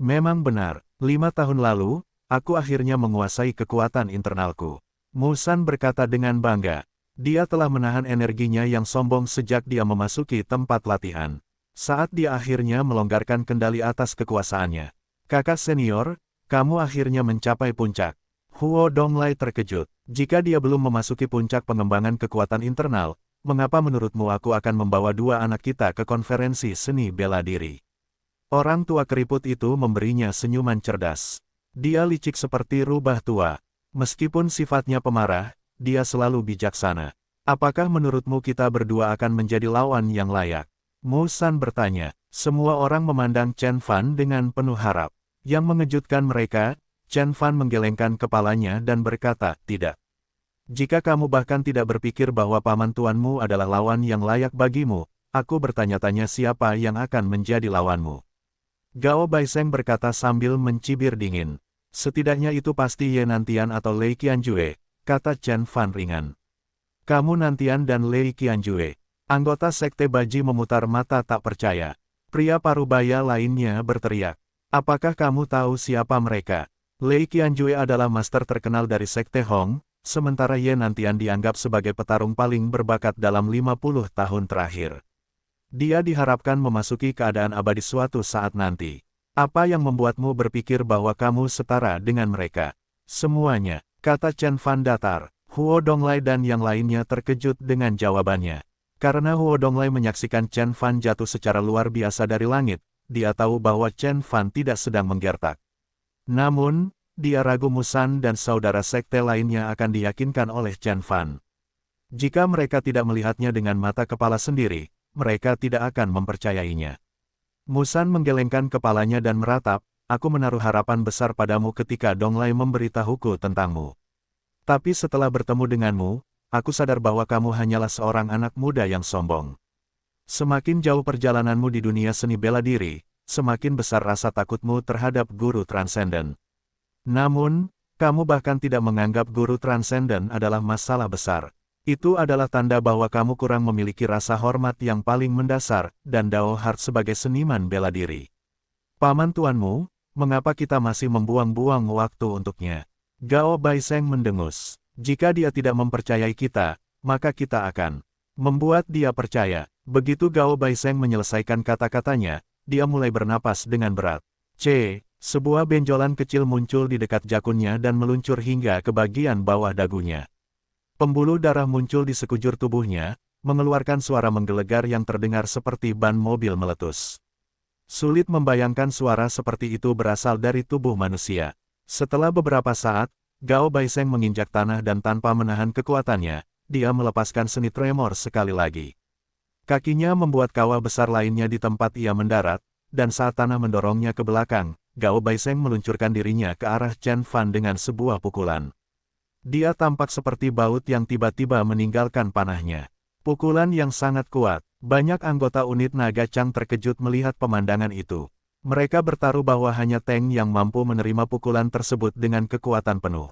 Memang benar, 5 tahun lalu, aku akhirnya menguasai kekuatan internalku. Musan berkata dengan bangga. Dia telah menahan energinya yang sombong sejak dia memasuki tempat latihan. Saat dia akhirnya melonggarkan kendali atas kekuasaannya. "Kakak senior, kamu akhirnya mencapai puncak." Huo Donglai terkejut. "Jika dia belum memasuki puncak pengembangan kekuatan internal, mengapa menurutmu aku akan membawa dua anak kita ke konferensi seni bela diri?" Orang tua keriput itu memberinya senyuman cerdas. Dia licik seperti rubah tua. Meskipun sifatnya pemarah, dia selalu bijaksana. "Apakah menurutmu kita berdua akan menjadi lawan yang layak?" Musan bertanya. Semua orang memandang Chen Fan dengan penuh harap. Yang mengejutkan mereka, Chen Fan menggelengkan kepalanya dan berkata, "Tidak. Jika kamu bahkan tidak berpikir bahwa paman tuanmu adalah lawan yang layak bagimu, aku bertanya-tanya siapa yang akan menjadi lawanmu." Gao Baiseng berkata sambil mencibir dingin. Setidaknya itu pasti Ye Nantian atau Lei Qianjue, kata Chen Fan ringan. Kamu Nantian dan Lei Qianjue. Anggota Sekte Baji memutar mata tak percaya. Pria parubaya lainnya berteriak. Apakah kamu tahu siapa mereka? Lei Qianjue adalah master terkenal dari Sekte Hong, sementara Ye Nantian dianggap sebagai petarung paling berbakat dalam 50 tahun terakhir. Dia diharapkan memasuki keadaan abadi suatu saat nanti. Apa yang membuatmu berpikir bahwa kamu setara dengan mereka? Semuanya, kata Chen Fan datar. Huo Donglai dan yang lainnya terkejut dengan jawabannya. Karena Huo Donglai menyaksikan Chen Fan jatuh secara luar biasa dari langit, dia tahu bahwa Chen Fan tidak sedang menggertak. Namun, dia ragu Musan dan saudara sekte lainnya akan diyakinkan oleh Chen Fan. Jika mereka tidak melihatnya dengan mata kepala sendiri, mereka tidak akan mempercayainya. Musan menggelengkan kepalanya dan meratap, aku menaruh harapan besar padamu ketika Donglai memberitahuku tentangmu. Tapi setelah bertemu denganmu, aku sadar bahwa kamu hanyalah seorang anak muda yang sombong. Semakin jauh perjalananmu di dunia seni bela diri, semakin besar rasa takutmu terhadap guru transenden. Namun, kamu bahkan tidak menganggap guru transenden adalah masalah besar. Itu adalah tanda bahwa kamu kurang memiliki rasa hormat yang paling mendasar, dan Dao Hart sebagai seniman bela diri. Paman tuanmu, mengapa kita masih membuang-buang waktu untuknya? Gao Baiseng mendengus. Jika dia tidak mempercayai kita, maka kita akan membuat dia percaya. Begitu Gao Baiseng menyelesaikan kata-katanya, dia mulai bernapas dengan berat. Sebuah benjolan kecil muncul di dekat jakunnya dan meluncur hingga ke bagian bawah dagunya. Pembuluh darah muncul di sekujur tubuhnya, mengeluarkan suara menggelegar yang terdengar seperti ban mobil meletus. Sulit membayangkan suara seperti itu berasal dari tubuh manusia. Setelah beberapa saat, Gao Baiseng menginjak tanah dan tanpa menahan kekuatannya, dia melepaskan seni tremor sekali lagi. Kakinya membuat kawah besar lainnya di tempat ia mendarat, dan saat tanah mendorongnya ke belakang, Gao Baiseng meluncurkan dirinya ke arah Chen Fan dengan sebuah pukulan. Dia tampak seperti baut yang tiba-tiba meninggalkan panahnya. Pukulan yang sangat kuat, banyak anggota unit Naga Chang terkejut melihat pemandangan itu. Mereka bertaruh bahwa hanya Teng yang mampu menerima pukulan tersebut dengan kekuatan penuh.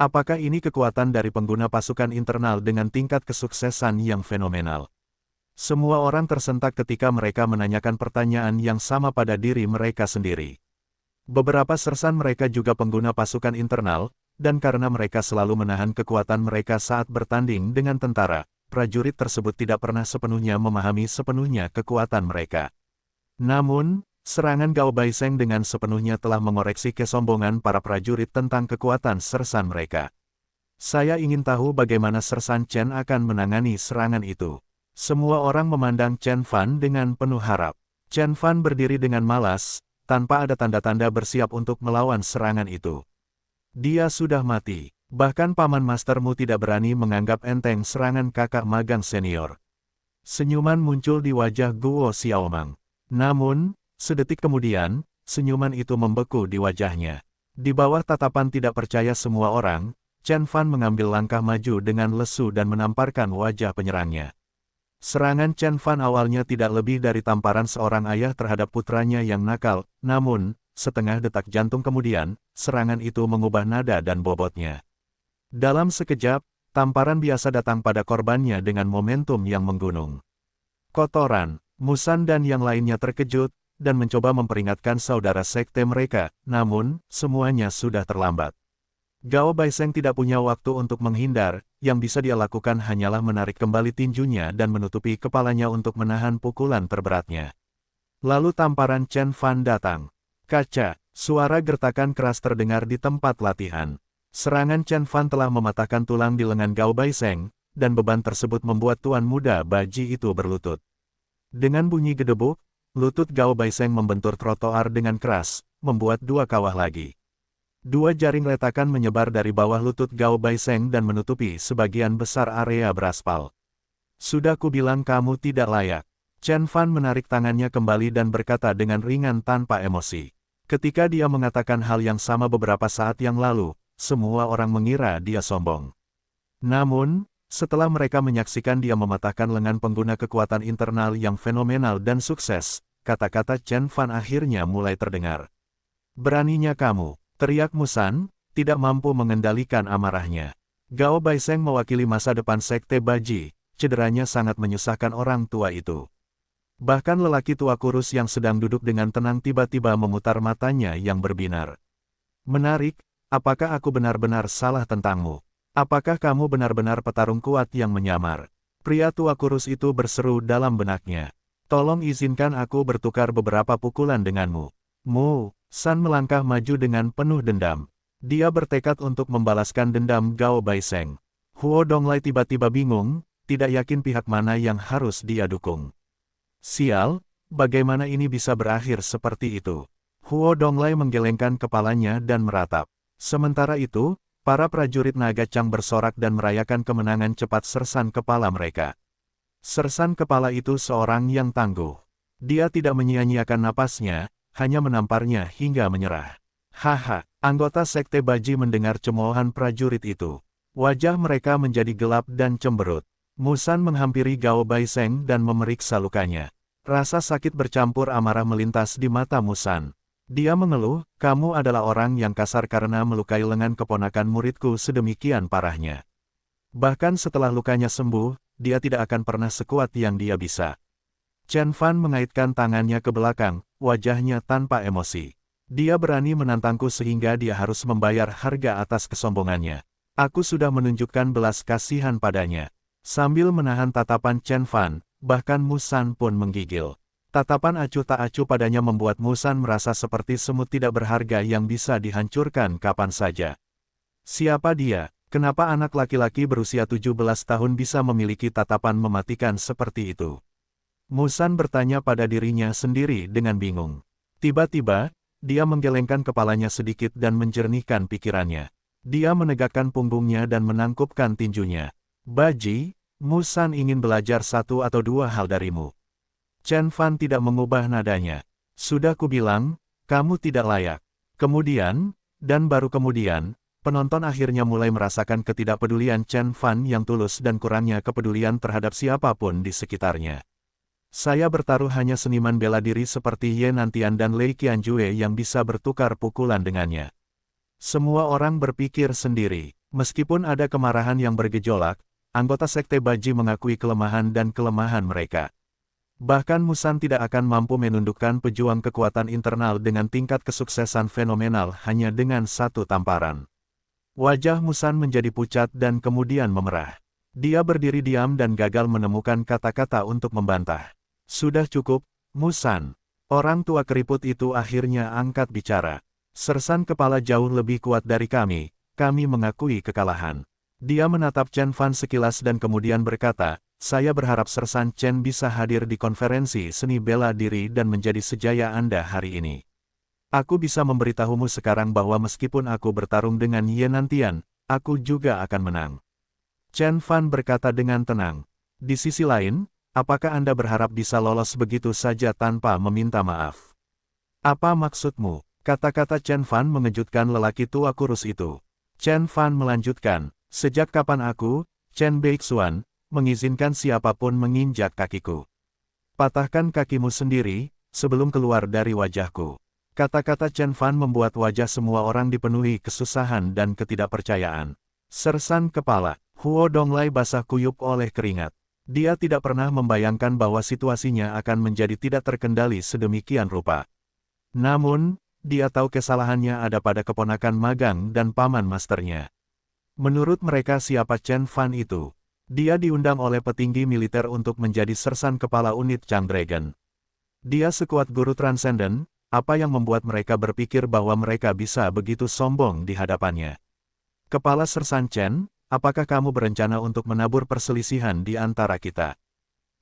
Apakah ini kekuatan dari pengguna pasukan internal dengan tingkat kesuksesan yang fenomenal? Semua orang tersentak ketika mereka menanyakan pertanyaan yang sama pada diri mereka sendiri. Beberapa sersan mereka juga pengguna pasukan internal, dan karena mereka selalu menahan kekuatan mereka saat bertanding dengan tentara, prajurit tersebut tidak pernah sepenuhnya memahami sepenuhnya kekuatan mereka. Namun, serangan Gao Baiseng dengan sepenuhnya telah mengoreksi kesombongan para prajurit tentang kekuatan sersan mereka. Saya ingin tahu bagaimana sersan Chen akan menangani serangan itu. Semua orang memandang Chen Fan dengan penuh harap. Chen Fan berdiri dengan malas, tanpa ada tanda-tanda bersiap untuk melawan serangan itu. Dia sudah mati. Bahkan paman mastermu tidak berani menganggap enteng serangan kakak magang senior. Senyuman muncul di wajah Guo Xiaomang. Namun, sedetik kemudian, senyuman itu membeku di wajahnya. Di bawah tatapan tidak percaya semua orang, Chen Fan mengambil langkah maju dengan lesu dan menamparkan wajah penyerangnya. Serangan Chen Fan awalnya tidak lebih dari tamparan seorang ayah terhadap putranya yang nakal, namun, setengah detak jantung kemudian, serangan itu mengubah nada dan bobotnya. Dalam sekejap, tamparan biasa datang pada korbannya dengan momentum yang menggunung. Kotoran, Musan dan yang lainnya terkejut, dan mencoba memperingatkan saudara sekte mereka, namun, semuanya sudah terlambat. Gao Baiseng tidak punya waktu untuk menghindar, yang bisa dia lakukan hanyalah menarik kembali tinjunya dan menutupi kepalanya untuk menahan pukulan terberatnya. Lalu tamparan Chen Fan datang. Kaca, suara gertakan keras terdengar di tempat latihan. Serangan Chen Fan telah mematahkan tulang di lengan Gao Baiseng, dan beban tersebut membuat tuan muda Baji itu berlutut. Dengan bunyi gedebuk, lutut Gao Baiseng membentur trotoar dengan keras, membuat dua kawah lagi. Dua jaring retakan menyebar dari bawah lutut Gao Baiseng dan menutupi sebagian besar area beraspal. Sudah kubilang kamu tidak layak. Chen Fan menarik tangannya kembali dan berkata dengan ringan tanpa emosi. Ketika dia mengatakan hal yang sama beberapa saat yang lalu, semua orang mengira dia sombong. Namun, setelah mereka menyaksikan dia mematahkan lengan pengguna kekuatan internal yang fenomenal dan sukses, kata-kata Chen Fan akhirnya mulai terdengar. Beraninya kamu. Teriak Musan, tidak mampu mengendalikan amarahnya. Gao Baiseng mewakili masa depan Sekte Baji, cederanya sangat menyusahkan orang tua itu. Bahkan lelaki tua kurus yang sedang duduk dengan tenang tiba-tiba memutar matanya yang berbinar. Menarik, apakah aku benar-benar salah tentangmu? Apakah kamu benar-benar petarung kuat yang menyamar? Pria tua kurus itu berseru dalam benaknya. Tolong izinkan aku bertukar beberapa pukulan denganmu. San melangkah maju dengan penuh dendam. Dia bertekad untuk membalaskan dendam Gao Baiseng. Huo Donglai tiba-tiba bingung, tidak yakin pihak mana yang harus dia dukung. Sial, bagaimana ini bisa berakhir seperti itu? Huo Donglai menggelengkan kepalanya dan meratap. Sementara itu, para prajurit naga Chang bersorak dan merayakan kemenangan cepat sersan kepala mereka. Sersan kepala itu seorang yang tangguh. Dia tidak menyia-nyiakan napasnya, hanya menamparnya hingga menyerah. Haha, anggota Sekte Baji mendengar cemoohan prajurit itu. Wajah mereka menjadi gelap dan cemberut. Musan menghampiri Gao Baiseng dan memeriksa lukanya. Rasa sakit bercampur amarah melintas di mata Musan. Dia mengeluh, kamu adalah orang yang kasar karena melukai lengan keponakan muridku sedemikian parahnya. Bahkan setelah lukanya sembuh, dia tidak akan pernah sekuat yang dia bisa. Chen Fan mengaitkan tangannya ke belakang, wajahnya tanpa emosi. Dia berani menantangku sehingga dia harus membayar harga atas kesombongannya. Aku sudah menunjukkan belas kasihan padanya. Sambil menahan tatapan Chen Fan, bahkan Musan pun menggigil. Tatapan acuh tak acuh padanya membuat Musan merasa seperti semut tidak berharga yang bisa dihancurkan kapan saja. Siapa dia? Kenapa anak laki-laki berusia 17 tahun bisa memiliki tatapan mematikan seperti itu? Musan bertanya pada dirinya sendiri dengan bingung. Tiba-tiba, dia menggelengkan kepalanya sedikit dan menjernihkan pikirannya. Dia menegakkan punggungnya dan menangkupkan tinjunya. Baji, Musan ingin belajar satu atau dua hal darimu. Chen Fan tidak mengubah nadanya. Sudah kubilang, kamu tidak layak. Kemudian, dan baru kemudian, penonton akhirnya mulai merasakan ketidakpedulian Chen Fan yang tulus dan kurangnya kepedulian terhadap siapapun di sekitarnya. Saya bertaruh hanya seniman bela diri seperti Ye Nantian dan Lei Qianjue yang bisa bertukar pukulan dengannya. Semua orang berpikir sendiri. Meskipun ada kemarahan yang bergejolak, anggota Sekte Baji mengakui kelemahan dan kelemahan mereka. Bahkan Musan tidak akan mampu menundukkan pejuang kekuatan internal dengan tingkat kesuksesan fenomenal hanya dengan satu tamparan. Wajah Musan menjadi pucat dan kemudian memerah. Dia berdiri diam dan gagal menemukan kata-kata untuk membantah. Sudah cukup, Musan. Orang tua keriput itu akhirnya angkat bicara. Sersan kepala jauh lebih kuat dari kami mengakui kekalahan. Dia menatap Chen Fan sekilas dan kemudian berkata, saya berharap Sersan Chen bisa hadir di konferensi seni bela diri dan menjadi sejaya Anda hari ini. Aku bisa memberitahumu sekarang bahwa meskipun aku bertarung dengan Ye Nantian, aku juga akan menang. Chen Fan berkata dengan tenang. Di sisi lain, apakah Anda berharap bisa lolos begitu saja tanpa meminta maaf? Apa maksudmu? Kata-kata Chen Fan mengejutkan lelaki tua kurus itu. Chen Fan melanjutkan, sejak kapan aku, Chen Beixuan, mengizinkan siapapun menginjak kakiku? Patahkan kakimu sendiri, sebelum keluar dari wajahku. Kata-kata Chen Fan membuat wajah semua orang dipenuhi kesusahan dan ketidakpercayaan. Sersan kepala, Huo Donglai basah kuyup oleh keringat. Dia tidak pernah membayangkan bahwa situasinya akan menjadi tidak terkendali sedemikian rupa. Namun, dia tahu kesalahannya ada pada keponakan magang dan paman masternya. Menurut mereka siapa Chen Fan itu? Dia diundang oleh petinggi militer untuk menjadi sersan kepala unit Chang Dragon. Dia sekuat guru transenden, apa yang membuat mereka berpikir bahwa mereka bisa begitu sombong di hadapannya? Kepala Sersan Chen, apakah kamu berencana untuk menabur perselisihan di antara kita?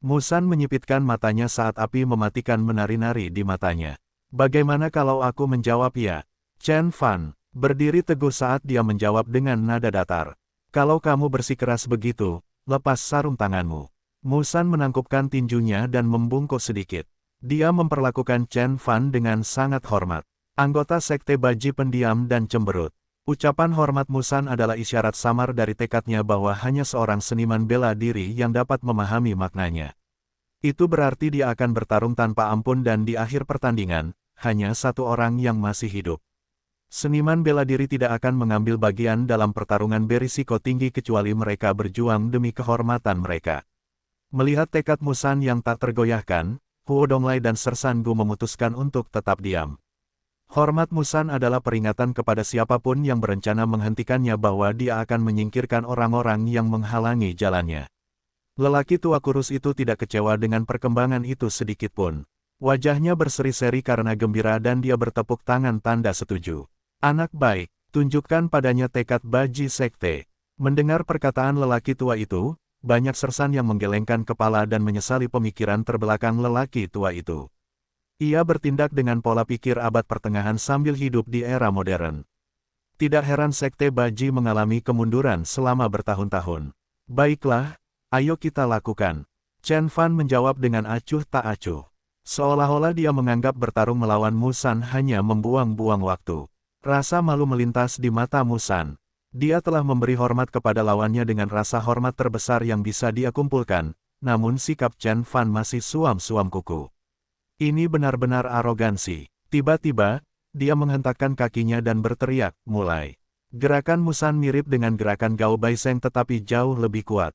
Musan menyipitkan matanya saat api mematikan menari-nari di matanya. Bagaimana kalau aku menjawab ya? Chen Fan berdiri teguh saat dia menjawab dengan nada datar. Kalau kamu bersikeras begitu, lepas sarung tanganmu. Musan menangkupkan tinjunya dan membungkuk sedikit. Dia memperlakukan Chen Fan dengan sangat hormat. Anggota Sekte Baji pendiam dan cemberut. Ucapan hormat Musan adalah isyarat samar dari tekadnya bahwa hanya seorang seniman bela diri yang dapat memahami maknanya. Itu berarti dia akan bertarung tanpa ampun dan di akhir pertandingan, hanya satu orang yang masih hidup. Seniman bela diri tidak akan mengambil bagian dalam pertarungan berisiko tinggi kecuali mereka berjuang demi kehormatan mereka. Melihat tekad Musan yang tak tergoyahkan, Huo Donglai dan Sersan Gu memutuskan untuk tetap diam. Hormat Musan adalah peringatan kepada siapapun yang berencana menghentikannya bahwa dia akan menyingkirkan orang-orang yang menghalangi jalannya. Lelaki tua kurus itu tidak kecewa dengan perkembangan itu sedikitpun. Wajahnya berseri-seri karena gembira dan dia bertepuk tangan tanda setuju. Anak baik, tunjukkan padanya tekad Baji Sekte. Mendengar perkataan lelaki tua itu, banyak sersan yang menggelengkan kepala dan menyesali pemikiran terbelakang lelaki tua itu. Ia bertindak dengan pola pikir abad pertengahan sambil hidup di era modern. Tidak heran Sekte Baji mengalami kemunduran selama bertahun-tahun. Baiklah, ayo kita lakukan. Chen Fan menjawab dengan acuh tak acuh. Seolah-olah dia menganggap bertarung melawan Musan hanya membuang-buang waktu. Rasa malu melintas di mata Musan. Dia telah memberi hormat kepada lawannya dengan rasa hormat terbesar yang bisa dia kumpulkan, namun sikap Chen Fan masih suam-suam kuku. Ini benar-benar arogansi. Tiba-tiba, dia menghentakkan kakinya dan berteriak, mulai. Gerakan Musan mirip dengan gerakan Gao Baiseng tetapi jauh lebih kuat.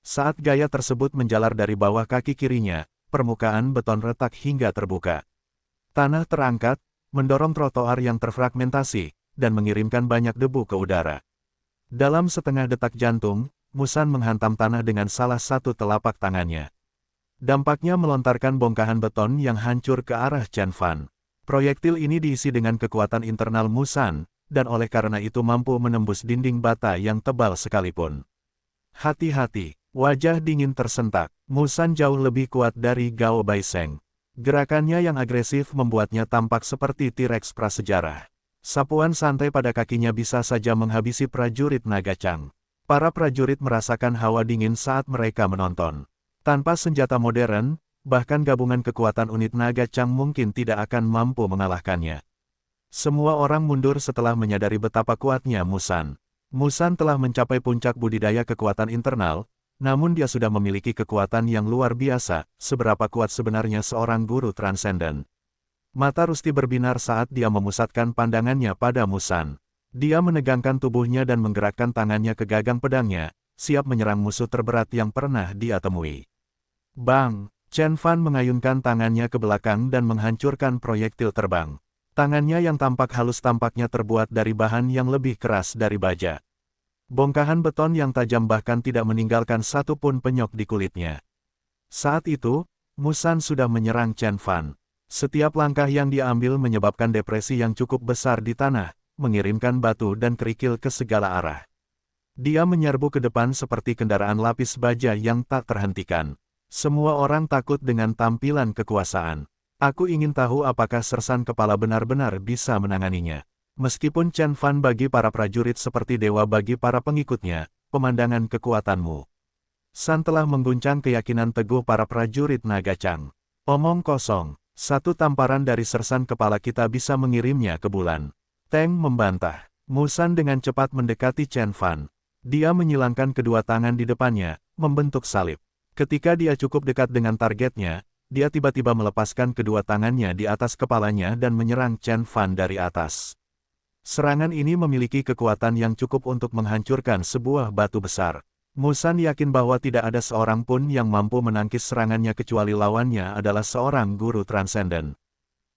Saat gaya tersebut menjalar dari bawah kaki kirinya, permukaan beton retak hingga terbuka. Tanah terangkat, mendorong trotoar yang terfragmentasi, dan mengirimkan banyak debu ke udara. Dalam setengah detak jantung, Musan menghantam tanah dengan salah satu telapak tangannya. Dampaknya melontarkan bongkahan beton yang hancur ke arah Chen Fan. Proyektil ini diisi dengan kekuatan internal Musan, dan oleh karena itu mampu menembus dinding bata yang tebal sekalipun. Hati-hati, wajah dingin tersentak. Musan jauh lebih kuat dari Gao Baiseng. Gerakannya yang agresif membuatnya tampak seperti T-Rex prasejarah. Sapuan santai pada kakinya bisa saja menghabisi prajurit naga Chang. Para prajurit merasakan hawa dingin saat mereka menonton. Tanpa senjata modern, bahkan gabungan kekuatan unit naga Chang mungkin tidak akan mampu mengalahkannya. Semua orang mundur setelah menyadari betapa kuatnya Musan. Musan telah mencapai puncak budidaya kekuatan internal, namun dia sudah memiliki kekuatan yang luar biasa, seberapa kuat sebenarnya seorang guru transenden. Mata Rusti berbinar saat dia memusatkan pandangannya pada Musan. Dia menegangkan tubuhnya dan menggerakkan tangannya ke gagang pedangnya, siap menyerang musuh terberat yang pernah dia temui. Bang! Chen Fan mengayunkan tangannya ke belakang dan menghancurkan proyektil terbang. Tangannya yang tampak halus tampaknya terbuat dari bahan yang lebih keras dari baja. Bongkahan beton yang tajam bahkan tidak meninggalkan satu pun penyok di kulitnya. Saat itu, Musan sudah menyerang Chen Fan. Setiap langkah yang dia ambil menyebabkan depresi yang cukup besar di tanah, mengirimkan batu dan kerikil ke segala arah. Dia menyerbu ke depan seperti kendaraan lapis baja yang tak terhentikan. Semua orang takut dengan tampilan kekuasaan. Aku ingin tahu apakah sersan kepala benar-benar bisa menanganinya. Meskipun Chen Fan bagi para prajurit seperti dewa bagi para pengikutnya, pemandangan kekuatanmu. San telah mengguncang keyakinan teguh para prajurit naga Chang. Omong kosong, satu tamparan dari sersan kepala kita bisa mengirimnya ke bulan. Teng membantah. Musan dengan cepat mendekati Chen Fan. Dia menyilangkan kedua tangan di depannya, membentuk salib. Ketika dia cukup dekat dengan targetnya, dia tiba-tiba melepaskan kedua tangannya di atas kepalanya dan menyerang Chen Fan dari atas. Serangan ini memiliki kekuatan yang cukup untuk menghancurkan sebuah batu besar. Musan yakin bahwa tidak ada seorang pun yang mampu menangkis serangannya kecuali lawannya adalah seorang guru transenden.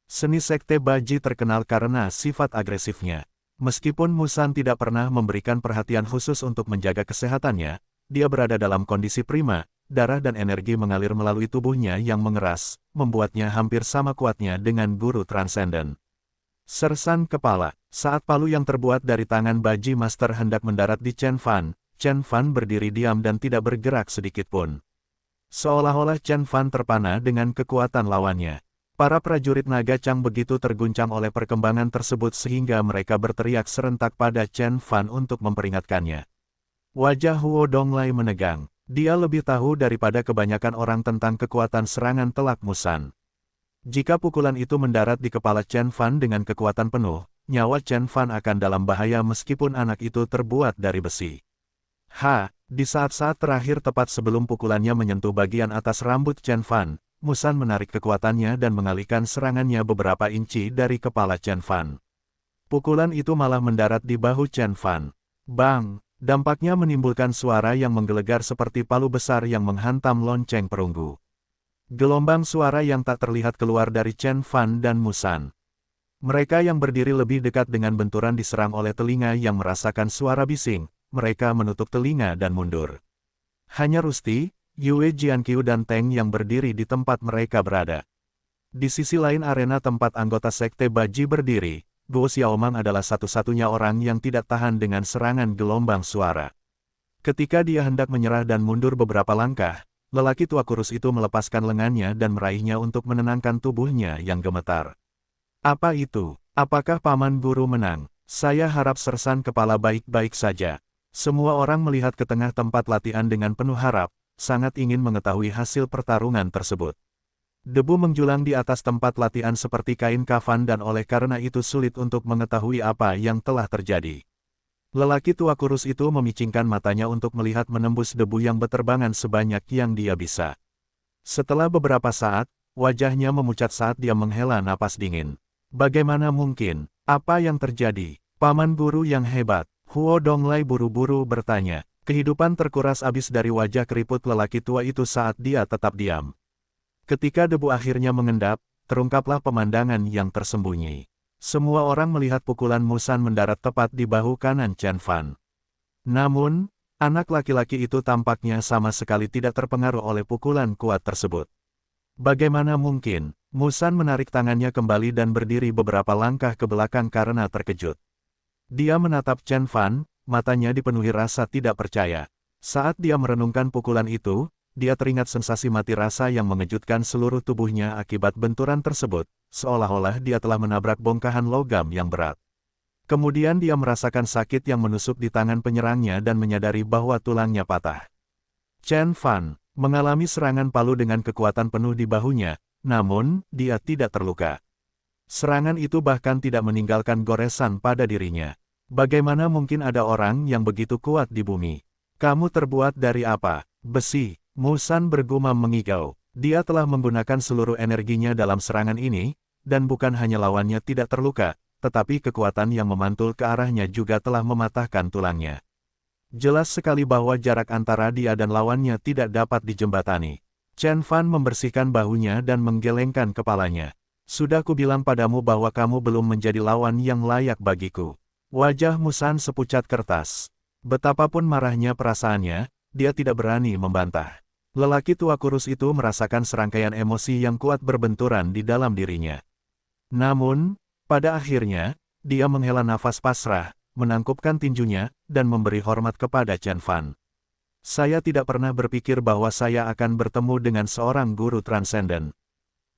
Seni Sekte Baji terkenal karena sifat agresifnya. Meskipun Musan tidak pernah memberikan perhatian khusus untuk menjaga kesehatannya, dia berada dalam kondisi prima. Darah dan energi mengalir melalui tubuhnya yang mengeras, membuatnya hampir sama kuatnya dengan guru transenden. Sersan kepala. Saat palu yang terbuat dari tangan Baji Master hendak mendarat di Chen Fan berdiri diam dan tidak bergerak sedikitpun. Seolah-olah Chen Fan terpana dengan kekuatan lawannya. Para prajurit naga Chang begitu terguncang oleh perkembangan tersebut sehingga mereka berteriak serentak pada Chen Fan untuk memperingatkannya. Wajah Huo Donglai menegang. Dia lebih tahu daripada kebanyakan orang tentang kekuatan serangan telak Musan. Jika pukulan itu mendarat di kepala Chen Fan dengan kekuatan penuh, nyawa Chen Fan akan dalam bahaya meskipun anak itu terbuat dari besi. Di saat-saat terakhir tepat sebelum pukulannya menyentuh bagian atas rambut Chen Fan, Musan menarik kekuatannya dan mengalihkan serangannya beberapa inci dari kepala Chen Fan. Pukulan itu malah mendarat di bahu Chen Fan. Bang! Dampaknya menimbulkan suara yang menggelegar seperti palu besar yang menghantam lonceng perunggu. Gelombang suara yang tak terlihat keluar dari Chen Fan dan Musan. Mereka yang berdiri lebih dekat dengan benturan diserang oleh telinga yang merasakan suara bising. Mereka menutup telinga dan mundur. Hanya Rusty, Yue Jianqiu dan Teng yang berdiri di tempat mereka berada. Di sisi lain arena tempat anggota Sekte Baji berdiri, Guo Xiaomang adalah satu-satunya orang yang tidak tahan dengan serangan gelombang suara. Ketika dia hendak menyerah dan mundur beberapa langkah, lelaki tua kurus itu melepaskan lengannya dan meraihnya untuk menenangkan tubuhnya yang gemetar. Apa itu? Apakah paman guru menang? Saya harap Sersan kepala baik-baik saja. Semua orang melihat ke tengah tempat latihan dengan penuh harap, sangat ingin mengetahui hasil pertarungan tersebut. Debu menjulang di atas tempat latihan seperti kain kafan dan oleh karena itu sulit untuk mengetahui apa yang telah terjadi. Lelaki tua kurus itu memicingkan matanya untuk melihat menembus debu yang berterbangan sebanyak yang dia bisa. Setelah beberapa saat, wajahnya memucat saat dia menghela napas dingin. Bagaimana mungkin? Apa yang terjadi? Paman guru yang hebat. Huo Donglai buru-buru bertanya. Kehidupan terkuras abis dari wajah keriput lelaki tua itu saat dia tetap diam. Ketika debu akhirnya mengendap, terungkaplah pemandangan yang tersembunyi. Semua orang melihat pukulan Musan mendarat tepat di bahu kanan Chen Fan. Namun, anak laki-laki itu tampaknya sama sekali tidak terpengaruh oleh pukulan kuat tersebut. Bagaimana mungkin? Musan menarik tangannya kembali dan berdiri beberapa langkah ke belakang karena terkejut. Dia menatap Chen Fan, matanya dipenuhi rasa tidak percaya. Saat dia merenungkan pukulan itu, dia teringat sensasi mati rasa yang mengejutkan seluruh tubuhnya akibat benturan tersebut, seolah-olah dia telah menabrak bongkahan logam yang berat. Kemudian dia merasakan sakit yang menusuk di tangan penyerangnya dan menyadari bahwa tulangnya patah. Chen Fan mengalami serangan palu dengan kekuatan penuh di bahunya, namun dia tidak terluka. Serangan itu bahkan tidak meninggalkan goresan pada dirinya. Bagaimana mungkin ada orang yang begitu kuat di bumi? Kamu terbuat dari apa? Besi. Musan bergumam mengigau. Dia telah menggunakan seluruh energinya dalam serangan ini, dan bukan hanya lawannya tidak terluka, tetapi kekuatan yang memantul ke arahnya juga telah mematahkan tulangnya. Jelas sekali bahwa jarak antara dia dan lawannya tidak dapat dijembatani. Chen Fan membersihkan bahunya dan menggelengkan kepalanya. Sudah kubilang padamu bahwa kamu belum menjadi lawan yang layak bagiku. Wajah Musan sepucat kertas. Betapapun marahnya perasaannya, dia tidak berani membantah. Lelaki tua kurus itu merasakan serangkaian emosi yang kuat berbenturan di dalam dirinya. Namun, pada akhirnya, dia menghela nafas pasrah, menangkupkan tinjunya, dan memberi hormat kepada Chen Fan. Saya tidak pernah berpikir bahwa saya akan bertemu dengan seorang guru transenden.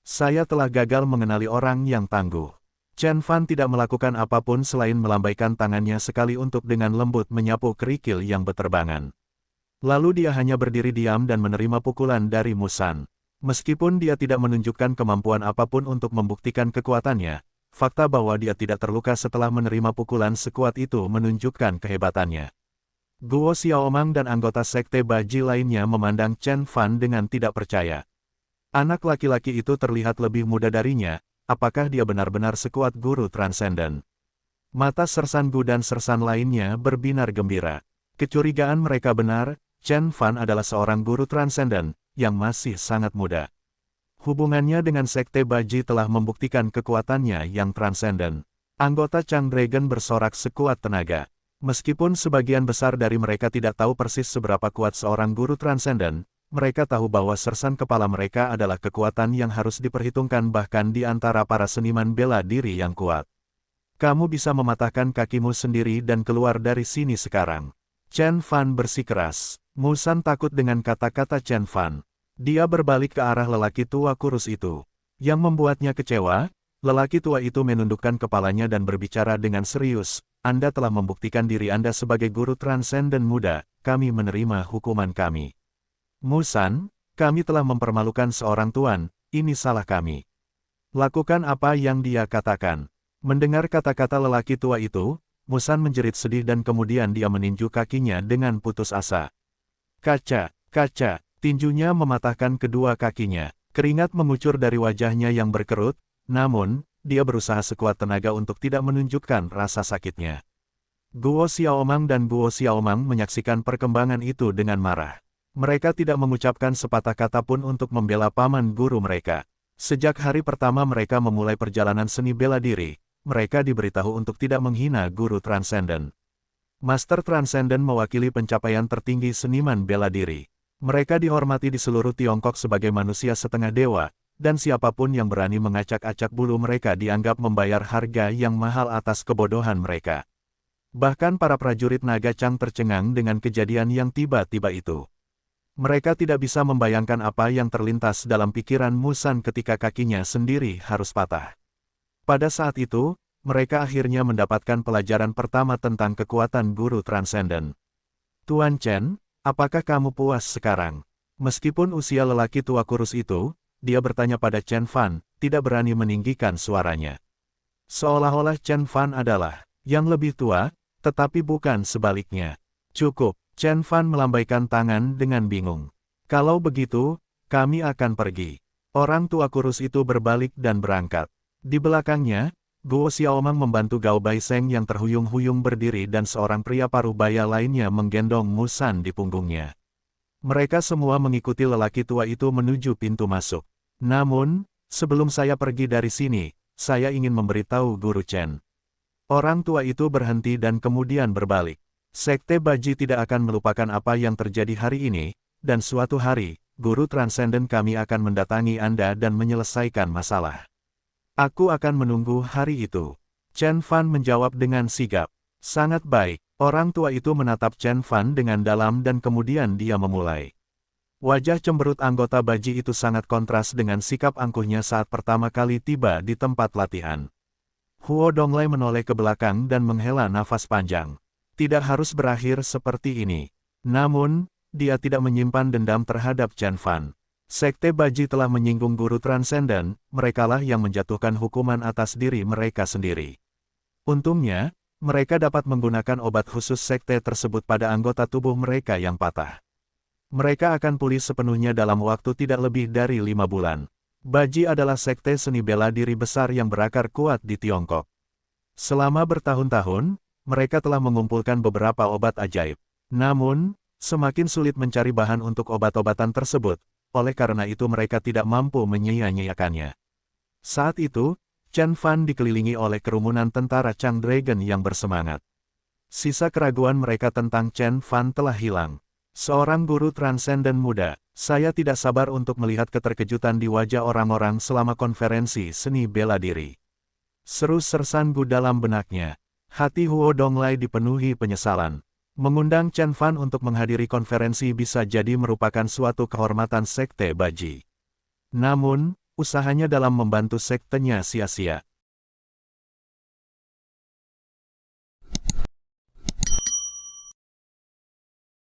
Saya telah gagal mengenali orang yang tangguh. Chen Fan tidak melakukan apapun selain melambaikan tangannya sekali untuk dengan lembut menyapu kerikil yang berterbangan. Lalu dia hanya berdiri diam dan menerima pukulan dari Musan. Meskipun dia tidak menunjukkan kemampuan apapun untuk membuktikan kekuatannya, fakta bahwa dia tidak terluka setelah menerima pukulan sekuat itu menunjukkan kehebatannya. Guo Xiaomang dan anggota Sekte Baji lainnya memandang Chen Fan dengan tidak percaya. Anak laki-laki itu terlihat lebih muda darinya, apakah dia benar-benar sekuat guru transenden? Mata Sersan Gu dan Sersan lainnya berbinar gembira. Kecurigaan mereka benar. Chen Fan adalah seorang guru transenden, yang masih sangat muda. Hubungannya dengan Sekte Baji telah membuktikan kekuatannya yang transenden. Anggota Chang Dragon bersorak sekuat tenaga. Meskipun sebagian besar dari mereka tidak tahu persis seberapa kuat seorang guru transenden, mereka tahu bahwa sersan kepala mereka adalah kekuatan yang harus diperhitungkan bahkan di antara para seniman bela diri yang kuat. Kamu bisa mematahkan kakimu sendiri dan keluar dari sini sekarang. Chen Fan bersikeras. Musan takut dengan kata-kata Chen Fan. Dia berbalik ke arah lelaki tua kurus itu. Yang membuatnya kecewa, lelaki tua itu menundukkan kepalanya dan berbicara dengan serius. Anda telah membuktikan diri Anda sebagai guru transenden muda, kami menerima hukuman kami. Musan, kami telah mempermalukan seorang tuan, ini salah kami. Lakukan apa yang dia katakan. Mendengar kata-kata lelaki tua itu, Musan menjerit sedih dan kemudian dia meninju kakinya dengan putus asa. Kaca, tinjunya mematahkan kedua kakinya. Keringat mengucur dari wajahnya yang berkerut, namun, dia berusaha sekuat tenaga untuk tidak menunjukkan rasa sakitnya. Guo Xiaomang dan Guo Xiaomang menyaksikan perkembangan itu dengan marah. Mereka tidak mengucapkan sepatah kata pun untuk membela paman guru mereka. Sejak hari pertama mereka memulai perjalanan seni bela diri, mereka diberitahu untuk tidak menghina guru transenden. Master Transenden mewakili pencapaian tertinggi seniman bela diri. Mereka dihormati di seluruh Tiongkok sebagai manusia setengah dewa, dan siapapun yang berani mengacak-acak bulu mereka dianggap membayar harga yang mahal atas kebodohan mereka. Bahkan para prajurit naga Chang tercengang dengan kejadian yang tiba-tiba itu. Mereka tidak bisa membayangkan apa yang terlintas dalam pikiran Musan ketika kakinya sendiri harus patah. Pada saat itu, mereka akhirnya mendapatkan pelajaran pertama tentang kekuatan guru transenden. Tuan Chen, apakah kamu puas sekarang? Meskipun usia lelaki tua kurus itu, dia bertanya pada Chen Fan, tidak berani meninggikan suaranya. Seolah-olah Chen Fan adalah yang lebih tua, tetapi bukan sebaliknya. Cukup, Chen Fan melambaikan tangan dengan bingung. Kalau begitu, kami akan pergi. Orang tua kurus itu berbalik dan berangkat. Di belakangnya, Guo Xiaomang membantu Gao Baiseng yang terhuyung-huyung berdiri dan seorang pria parubaya lainnya menggendong Musan di punggungnya. Mereka semua mengikuti lelaki tua itu menuju pintu masuk. Namun, sebelum saya pergi dari sini, saya ingin memberitahu Guru Chen. Orang tua itu berhenti dan kemudian berbalik. Sekte Baji tidak akan melupakan apa yang terjadi hari ini, dan suatu hari, Guru Transenden kami akan mendatangi Anda dan menyelesaikan masalah. Aku akan menunggu hari itu. Chen Fan menjawab dengan sigap. Sangat baik. Orang tua itu menatap Chen Fan dengan dalam dan kemudian dia memulai. Wajah cemberut anggota Baji itu sangat kontras dengan sikap angkuhnya saat pertama kali tiba di tempat latihan. Huo Donglai menoleh ke belakang dan menghela nafas panjang. Tidak harus berakhir seperti ini. Namun, dia tidak menyimpan dendam terhadap Chen Fan. Sekte Baji telah menyinggung guru transenden, merekalah yang menjatuhkan hukuman atas diri mereka sendiri. Untungnya, mereka dapat menggunakan obat khusus sekte tersebut pada anggota tubuh mereka yang patah. Mereka akan pulih sepenuhnya dalam waktu tidak lebih dari 5 bulan. Baji adalah sekte seni bela diri besar yang berakar kuat di Tiongkok. Selama bertahun-tahun, mereka telah mengumpulkan beberapa obat ajaib. Namun, semakin sulit mencari bahan untuk obat-obatan tersebut. Oleh karena itu mereka tidak mampu menyia-nyiakannya. Saat itu, Chen Fan dikelilingi oleh kerumunan tentara Chang Dragon yang bersemangat. Sisa keraguan mereka tentang Chen Fan telah hilang. Seorang guru transenden muda, saya tidak sabar untuk melihat keterkejutan di wajah orang-orang selama konferensi seni bela diri. Seru Sersan Gu dalam benaknya. Hati Huo Donglai dipenuhi penyesalan. Mengundang Chen Fan untuk menghadiri konferensi bisa jadi merupakan suatu kehormatan sekte Baji. Namun, usahanya dalam membantu sektenya sia-sia.